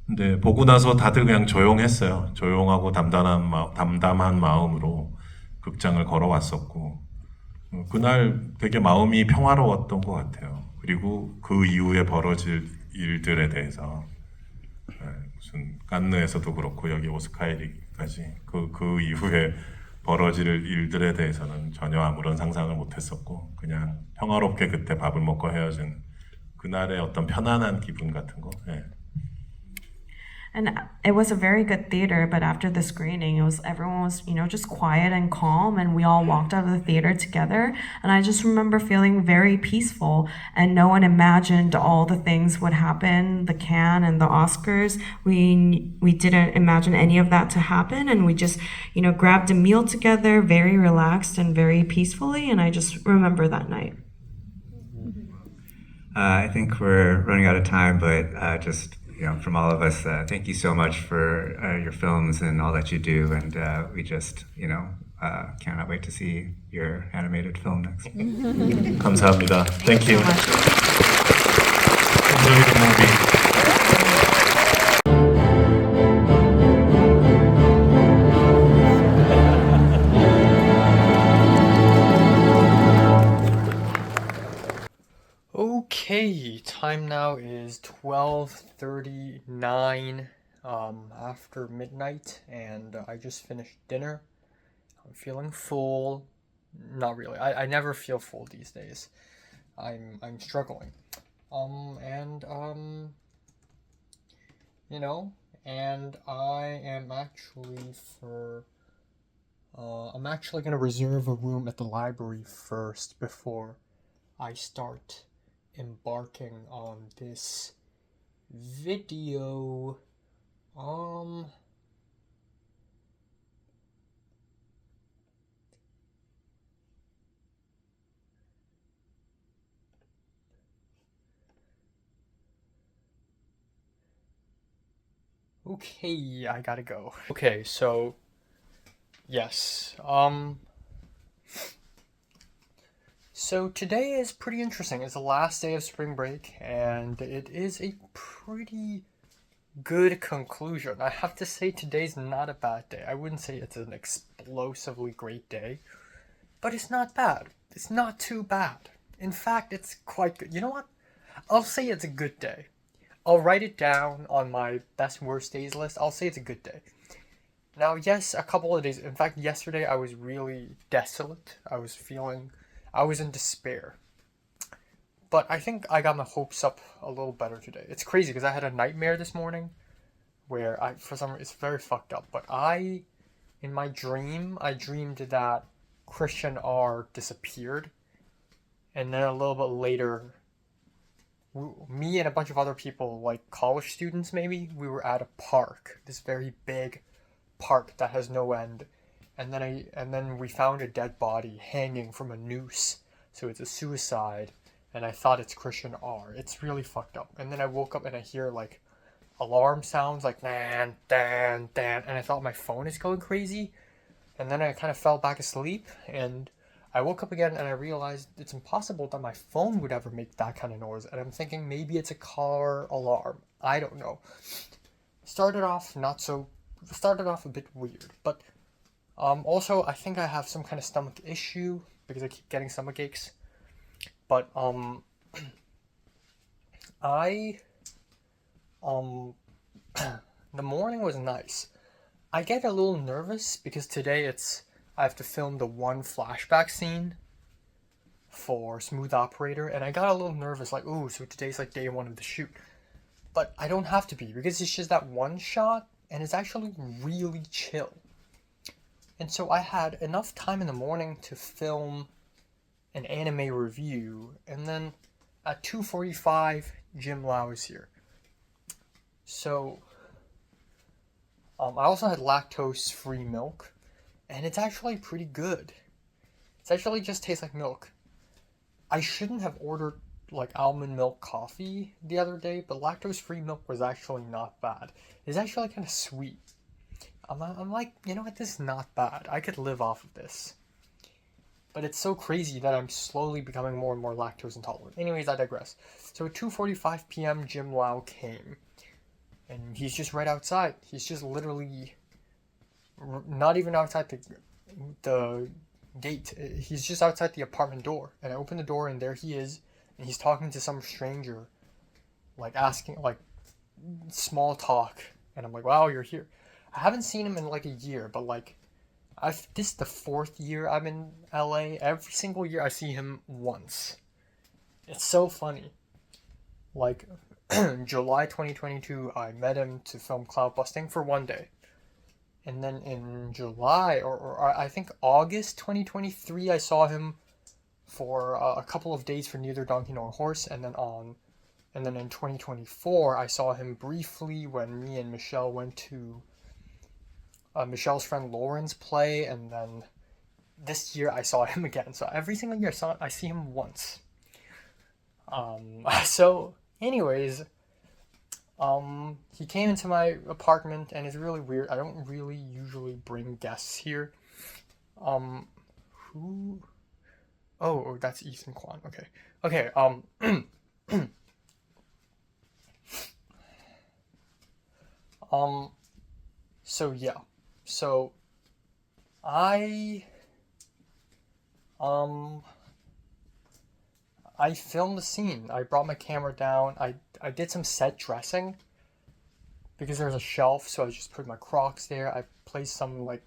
근데 보고 나서 다들 그냥 조용했어요. 조용하고 담담한 마음으로 극장을 걸어왔었고 그날 되게 마음이 평화로웠던 것 같아요. 그리고 그 이후에 벌어질 일들에 대해서 무슨 칸느에서도 그렇고 여기 오스카이리까지 그 이후에 벌어질 일들에 대해서는 전혀 아무런 상상을 못했었고 그냥 평화롭게 그때 밥을 먹고 헤어진 그날의 어떤 편안한 기분 같은 거. 예. And it was a very good theater, but after the screening, everyone was, just quiet and calm, and we all walked out of the theater together. And I just remember feeling very peaceful, and no one imagined all the things would happen, the Cannes and the Oscars. We didn't imagine any of that to happen, and we just, grabbed a meal together, very relaxed and very peacefully, and I just remember that night. I think we're running out of time, but from all of us, thank you so much for your films and all that you do, and we just, cannot wait to see your animated film next. 감사합니다. Thank you. Enjoy the movie. Okay, time now is 12:39 after midnight, and I just finished dinner. I'm feeling full. Not really. I never feel full these days. I'm struggling. And I am actually I'm actually gonna reserve a room at the library first before I start embarking on this video. Okay, I gotta go. Okay, so yes. So today is pretty interesting. It's the last day of spring break, and it is a pretty good conclusion. I have to say today's not a bad day. I wouldn't say it's an explosively great day, but it's not bad. It's not too bad. In fact, it's quite good. You know what? I'll say it's a good day. I'll write it down on my best worst days list. I'll say it's a good day. Now, yes, a couple of days. In fact, yesterday I was really desolate. I was in despair. But I think I got my hopes up a little better today. It's crazy because I had a nightmare this morning where it's very fucked up. But in my dream, I dreamed that Christian R disappeared. And then a little bit later, me and a bunch of other people, like college students maybe, we were at a park, this very big park that has no end, and then we found a dead body hanging from a noose, so it's a suicide, and I thought it's Christian R. It's really fucked up. And then I woke up and I hear like alarm sounds like dan dan dan, and I thought my phone is going crazy, and then I kind of fell back asleep, and I woke up again and I realized it's impossible that my phone would ever make that kind of noise, and I'm thinking maybe it's a car alarm. I don't know. Started off a bit weird, but also I think I have some kind of stomach issue because I keep getting stomach aches. But I the morning was nice. I get a little nervous because today I have to film the one flashback scene for Smooth Operator, and I got a little nervous, like, ooh, so today's like day one of the shoot. But I don't have to be, because it's just that one shot, and it's actually really chill. And so I had enough time in the morning to film an anime review, and then at 2:45, Jim Lau is here. So, I also had lactose-free milk, and it's actually pretty good. It actually just tastes like milk. I shouldn't have ordered like almond milk coffee the other day, but lactose-free milk was actually not bad. It's actually kind of sweet. I'm like, you know what, this is not bad. I could live off of this. But it's so crazy that I'm slowly becoming more and more lactose intolerant. Anyways, I digress. So at 2:45 p.m., Jim Lau came. And he's just right outside. He's just literally not even outside the gate. He's just outside the apartment door. And I open the door and there he is. And he's talking to some stranger. Like asking, like, small talk. And I'm like, wow, you're here. I haven't seen him in like a year, but like, this is the 4th year I'm in LA. Every single year I see him once. It's so funny. Like, July 2022, I met him to film Cloud Busting for one day. And then in July, or I think August 2023, I saw him for a couple of days for Neither Donkey Nor Horse. And then in 2024, I saw him briefly when me and Michelle went to Michelle's friend Lauren's play, and then this year I saw him again. So every single year I see him once. So anyways, he came into my apartment, and it's really weird. I don't really usually bring guests here. Who? Oh, that's Ethan Kwan. Okay. So yeah. So I filmed the scene. I brought my camera down. I did some set dressing because there's a shelf, so I just put my Crocs there. I placed some like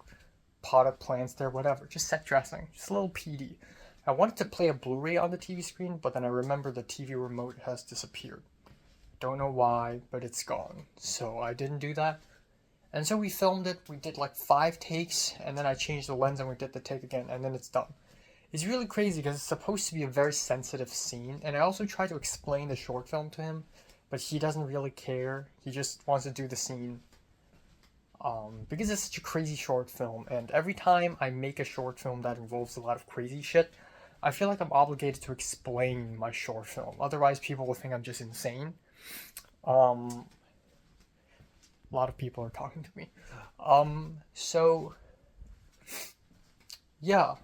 potted plants there, whatever. Just set dressing. Just a little PD. I wanted to play a Blu-ray on the TV screen, but then I remembered the TV remote has disappeared. Don't know why, but it's gone. So I didn't do that. And so we filmed it. We did like 5 takes, and then I changed the lens and we did the take again, and then it's done. It's really crazy because it's supposed to be a very sensitive scene, and I also tried to explain the short film to him, but he doesn't really care. He just wants to do the scene. Because it's such a crazy short film, and every time I make a short film that involves a lot of crazy shit, I feel like I'm obligated to explain my short film. Otherwise, people will think I'm just insane. A lot of people are talking to me. So, yeah.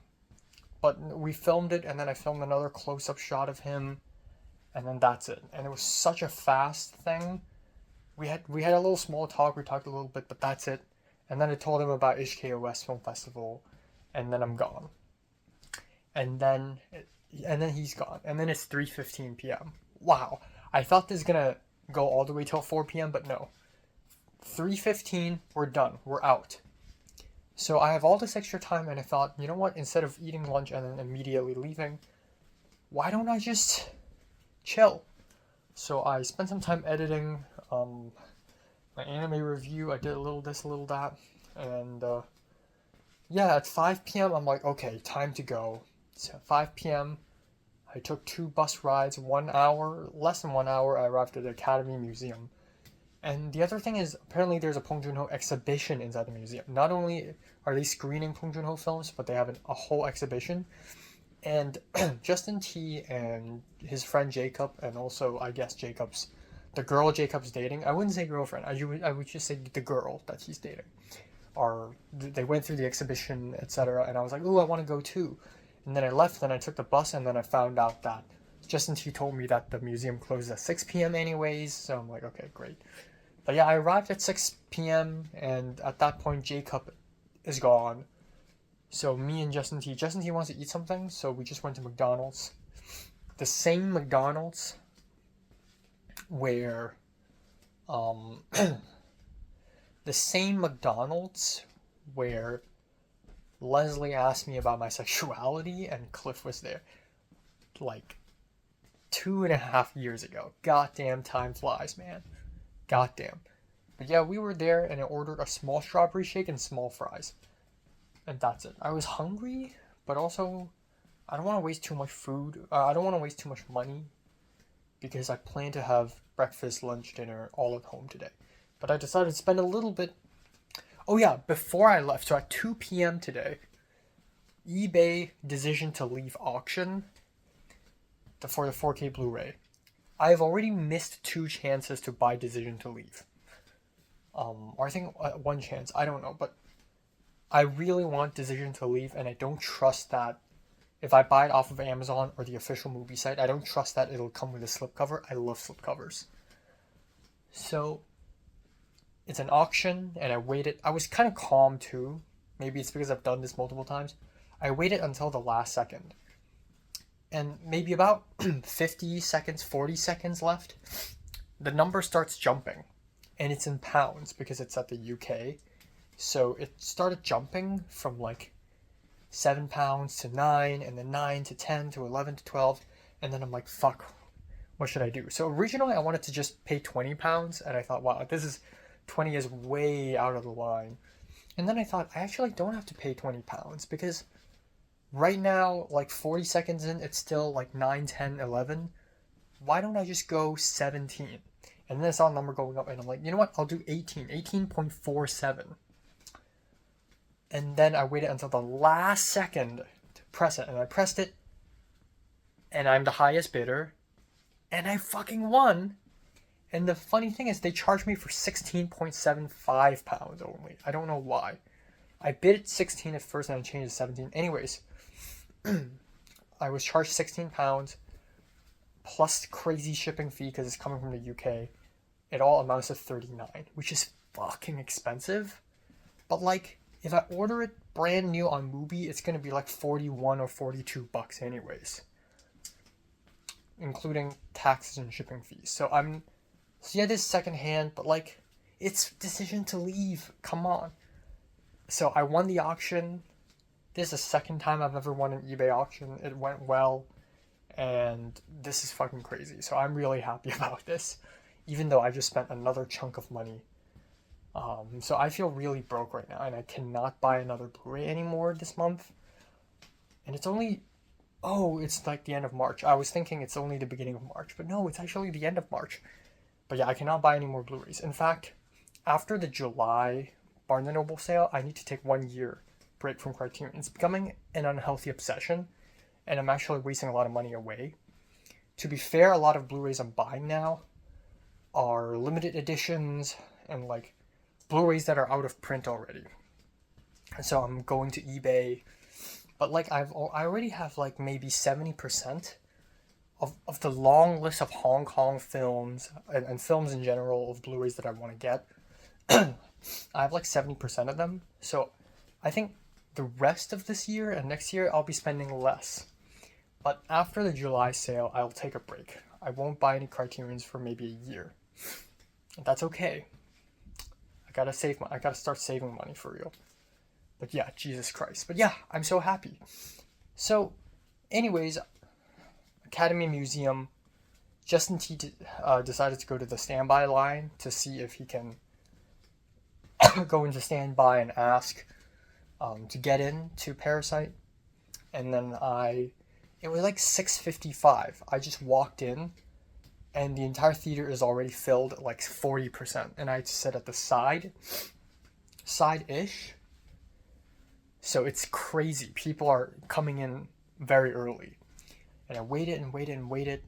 But we filmed it, and then I filmed another close-up shot of him, and then that's it. And it was such a fast thing. We had a little small talk, we talked a little bit, but that's it. And then I told him about HKOS Film Festival, and then I'm gone. And then he's gone. And then it's 3:15 p.m. Wow. I thought this was gonna go all the way till 4 p.m., but no. 3:15, we're done. We're out. So I have all this extra time, and I thought, you know what? Instead of eating lunch and then immediately leaving, why don't I just chill? So I spent some time editing my anime review. I did a little this, a little that. And yeah, at 5 p.m., I'm like, okay, time to go. So at 5 p.m., I took 2 bus rides, 1 hour, less than 1 hour. I arrived at the Academy Museum. And the other thing is, apparently there's a Bong Joon-ho exhibition inside the museum. Not only are they screening Bong Joon-ho films, but they have a whole exhibition. And Justin T and his friend Jacob, and also I guess the girl Jacob's dating. I wouldn't say girlfriend. I would just say the girl that he's dating. They went through the exhibition, etc. And I was like, ooh, I want to go too. And then I left. Then I took the bus, and then I found out that Justin T told me that the museum closes at 6 p.m. anyways. So I'm like, okay, great. But yeah, I arrived at 6 p.m. and at that point Jacob is gone. So me and Justin T wants to eat something, so we just went to McDonald's. The same McDonald's where Leslie asked me about my sexuality and Cliff was there. Like 2.5 years ago. Goddamn, time flies, man. Goddamn. But yeah, we were there and I ordered a small strawberry shake and small fries. And that's it. I was hungry, but also I don't want to waste too much food. I don't want to waste too much money because I plan to have breakfast, lunch, dinner all at home today. But I decided to spend a little bit. Oh yeah, before I left, so at 2 p.m. today, eBay Decision to Leave auction for the 4K Blu-ray. I've already missed 2 chances to buy Decision to Leave. Or I think 1 chance, I don't know, but I really want Decision to Leave, and I don't trust that if I buy it off of Amazon or the official movie site, I don't trust that it'll come with a slipcover. I love slipcovers. So, it's an auction, and I waited. I was kind of calm too. Maybe it's because I've done this multiple times. I waited until the last second. And maybe about 50 seconds, 40 seconds left, the number starts jumping. And it's in pounds because it's at the UK. So it started jumping from like 7 pounds to 9, and then 9 to 10 to 11 to 12. And then I'm like, fuck, what should I do? So originally I wanted to just pay 20 pounds. And I thought, wow, 20 is way out of the line. And then I thought, I actually don't have to pay 20 pounds because right now, like 40 seconds in, it's still like 9, 10, 11. Why don't I just go 17? And then I saw a number going up and I'm like, you know what? I'll do 18.47. And then I waited until the last second to press it. And I pressed it. And I'm the highest bidder. And I fucking won. And the funny thing is they charged me for 16.75 pounds only. I don't know why. I bid 16 at first and I changed to 17. Anyways, I was charged 16 pounds plus crazy shipping fee because it's coming from the UK. It all amounts to 39, which is fucking expensive. But like, if I order it brand new on Mubi, it's gonna be like 41 or 42 bucks anyways, including taxes and shipping fees. So yeah, this is secondhand, but like, it's Decision to Leave. Come on. So I won the auction. This is the second time I've ever won an eBay auction. It went well, and this is fucking crazy. So I'm really happy about this, even though I just spent another chunk of money. So I feel really broke right now, and I cannot buy another Blu-ray anymore this month. And it's only, it's like the end of March. I was thinking it's only the beginning of March, but no, it's actually the end of March. But yeah, I cannot buy any more Blu-rays. In fact, after the July Barnes & Noble sale, I need to take 1 year break from Criterion. It's becoming an unhealthy obsession, and I'm actually wasting a lot of money away. To be fair, a lot of Blu-rays I'm buying now are limited editions and like Blu-rays that are out of print already. So I'm going to eBay, but like I already have like maybe 70% of the long list of Hong Kong films and films in general of Blu-rays that I want to get. I have like 70% of them. So I think the rest of this year and next year I'll be spending less. But after the July sale, I'll take a break. I won't buy any Criterions for maybe a year. And that's okay. I gotta start saving money for real. But yeah, Jesus Christ. But yeah, I'm so happy. So, anyways, Academy Museum, Justin T decided to go to the standby line to see if he can go into standby and ask to get in to Parasite. And then I It was like 6:55. I just walked in, and the entire theater is already filled like 40%, and I sit at the side-ish. So it's crazy. People are coming in very early. And I waited and waited and waited.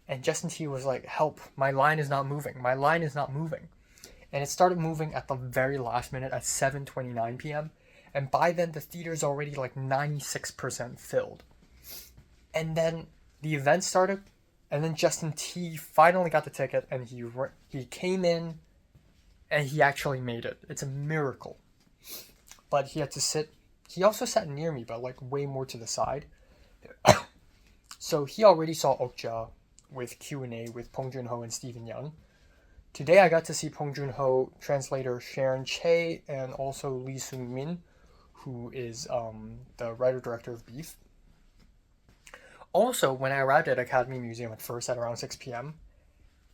And Justin T was like, help, my line is not moving. My line is not moving. And it started moving at the very last minute at 7:29 p.m. And by then, the theater's already like 96% filled. And then the event started. And then Justin T finally got the ticket. And he came in. And he actually made it. It's a miracle. But he had to sit. He also sat near me, but like way more to the side. So he already saw Okja with Q&A with Pong Joon-ho and Stephen Young. Today I got to see Pong Joon-ho, translator Sharon Che, and also Lee Sung-min, who is the writer-director of Beef. Also, when I arrived at Academy Museum at first at around 6 p.m.,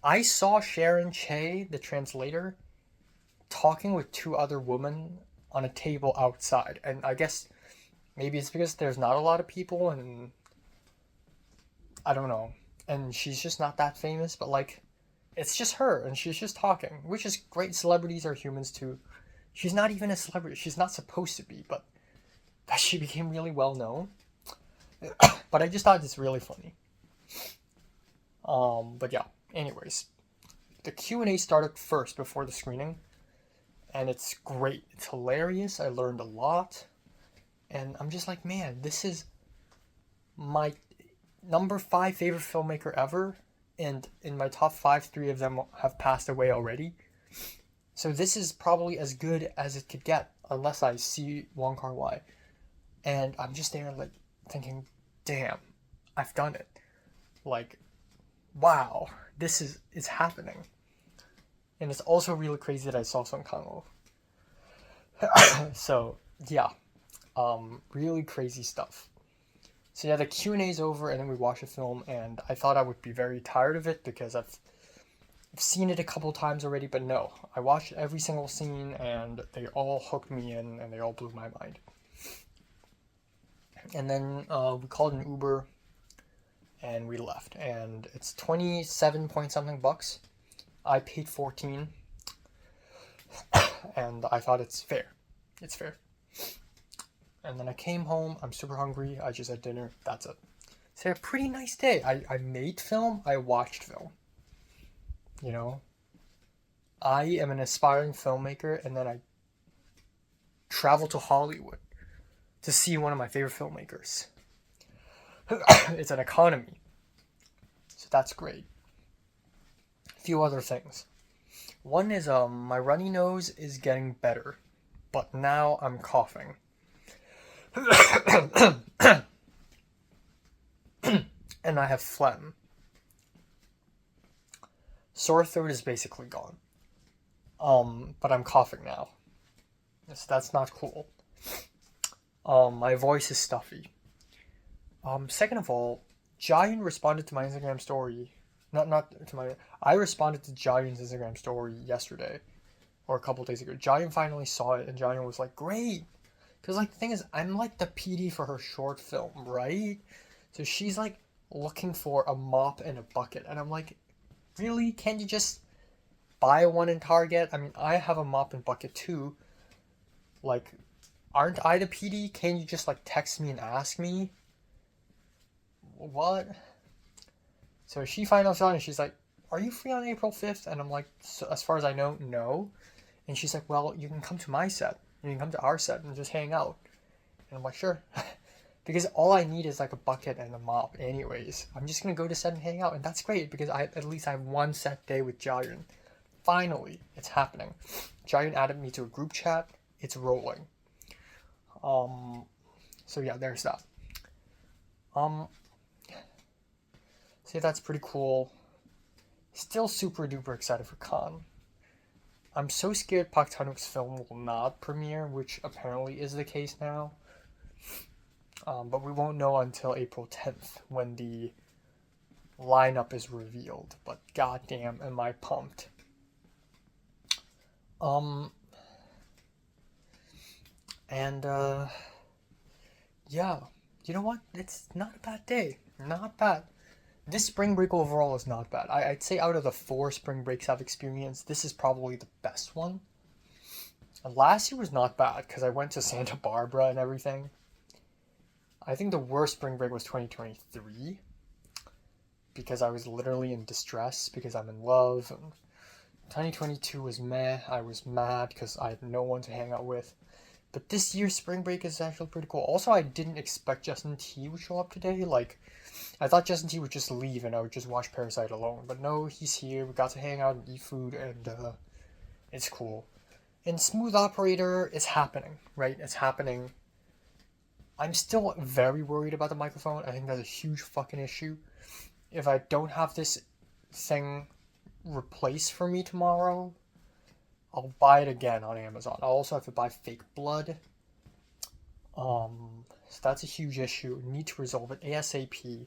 I saw Sharon Che, the translator, talking with two other women on a table outside. And I guess maybe it's because there's not a lot of people and I don't know. And she's just not that famous, but like it's just her and she's just talking, which is great. Celebrities are humans too. She's not even a celebrity. She's not supposed to be, but that she became really well known. But I just thought it's really funny. But yeah, anyways. The Q&A started first before the screening. And it's great. It's hilarious. I learned a lot. And I'm just like, man, this is my number 5 favorite filmmaker ever. And in my top 5, 3 of them have passed away already. So this is probably as good as it could get, unless I see Wong Kar-wai. And I'm just there like thinking, damn, I've done it. Like, wow, this is happening. And it's also really crazy that I saw Song Kang-ho. So, yeah. Really crazy stuff. So yeah, the Q&A is over and then we watch a film and I thought I would be very tired of it because I've seen it a couple times already, but no. I watched every single scene and they all hooked me in and they all blew my mind. And then we called an Uber and we left. And it's 27 point something bucks. I paid 14 and I thought it's fair. It's fair. And then I came home. I'm super hungry. I just had dinner. That's it. So a pretty nice day. I made film. I watched film. You know? I am an aspiring filmmaker and then I traveled to Hollywood to see one of my favorite filmmakers. It's an economy. So that's great. A few other things. One is my runny nose is getting better, but now I'm coughing. And I have phlegm. Sore throat is basically gone. But I'm coughing now. So that's not cool. My voice is stuffy. Second of all, Jiayun responded to my Instagram story. I responded to Jiayun's Instagram story yesterday, or a couple days ago. Jiayun finally saw it, and Jiayun was like, great! Because, like, the thing is, I'm, like, the PD for her short film, right? So she's, like, looking for a mop and a bucket, and I'm like, really? Can't you just buy one in Target? I mean, I have a mop and bucket, too. Like, aren't I the PD? Can't you just, like, text me and ask me? What? So she finally saw it and she's like, are you free on April 5th? And I'm like, so as far as I know, no. And she's like, well, you can come to my set. You can come to our set and just hang out. And I'm like, sure. Because all I need is like a bucket and a mop anyways. I'm just going to go to set and hang out. And that's great because at least I have one set day with Jiayun. Finally, it's happening. Jiayun added me to a group chat. It's rolling. So yeah, there's that. So yeah, that's pretty cool. Still super duper excited for Cannes. I'm so scared Park Chan-wook's film will not premiere, which apparently is the case now. But we won't know until April 10th when the lineup is revealed. But goddamn, am I pumped. Yeah, you know what? It's not a bad day. Not bad. This spring break overall is not bad. I'd say out of the 4 spring breaks I've experienced, this is probably the best one. And last year was not bad because I went to Santa Barbara and everything. I think the worst spring break was 2023 because I was literally in distress because I'm in love. And 2022 was meh. I was mad because I had no one to hang out with. But this year's spring break is actually pretty cool. Also, I didn't expect Justin T would show up today. Like, I thought Justin T would just leave and I would just watch Parasite alone. But no, he's here. We got to hang out and eat food, and it's cool. And Smooth Operator is happening, right? It's happening. I'm still very worried about the microphone. I think that's a huge fucking issue. If I don't have this thing replaced for me tomorrow, I'll buy it again on Amazon. I'll also have to buy fake blood. So that's a huge issue. Need to resolve it ASAP.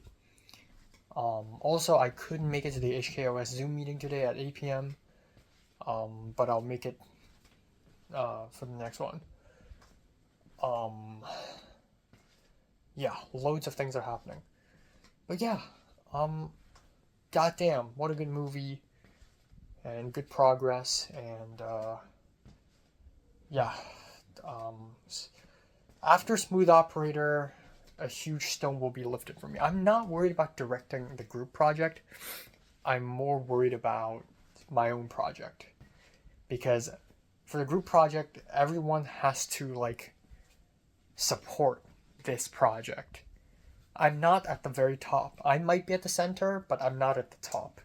Also, I couldn't make it to the HKOS Zoom meeting today at 8 p.m. But I'll make it for the next one. Yeah, loads of things are happening. But yeah, goddamn, what a good movie. And good progress, and yeah, after Smooth Operator, a huge stone will be lifted from me. I'm not worried about directing the group project. I'm more worried about my own project, because for the group project, everyone has to like support this project. I'm not at the very top. I might be at the center, but I'm not at the top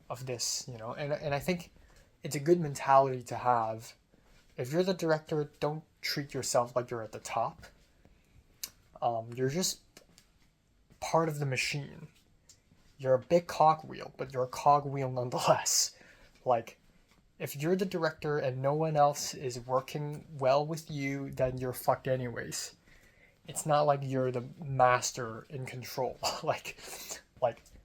of this, you know, and I think it's a good mentality to have. If you're the director, don't treat yourself like you're at the top. You're just part of the machine. You're a big cogwheel, but you're a cogwheel nonetheless. Like, if you're the director and no one else is working well with you, then you're fucked anyways. It's not like you're the master in control. like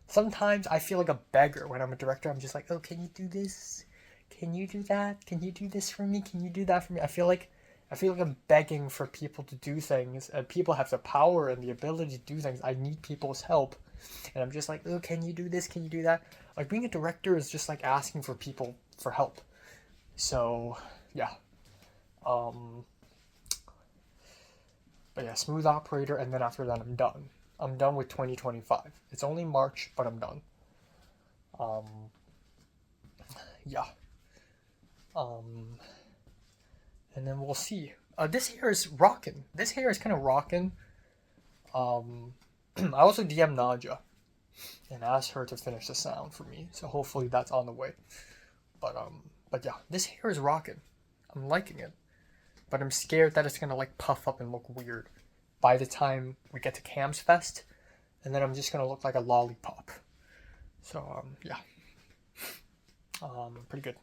sometimes I feel like a beggar when I'm a director. I'm just like, oh, can you do this? Can you do that? Can you do this for me? Can you do that for me? I feel like I'm begging for people to do things, and people have the power and the ability to do things. I need people's help, and I'm just like, oh, can you do this? Can you do that? Like, being a director is just like asking for people for help. So yeah, but yeah, Smooth Operator, and then after that I'm done. I'm done with 2025. It's only March, but I'm done. Yeah. And then we'll see. This hair is rocking. This hair is kind of rocking. I also DM'd Naja and asked her to finish the sound for me. So hopefully that's on the way. But yeah, this hair is rocking. I'm liking it. But I'm scared that it's gonna like puff up and look weird by the time we get to Cams Fest, and then I'm just gonna look like a lollipop. So yeah, pretty good.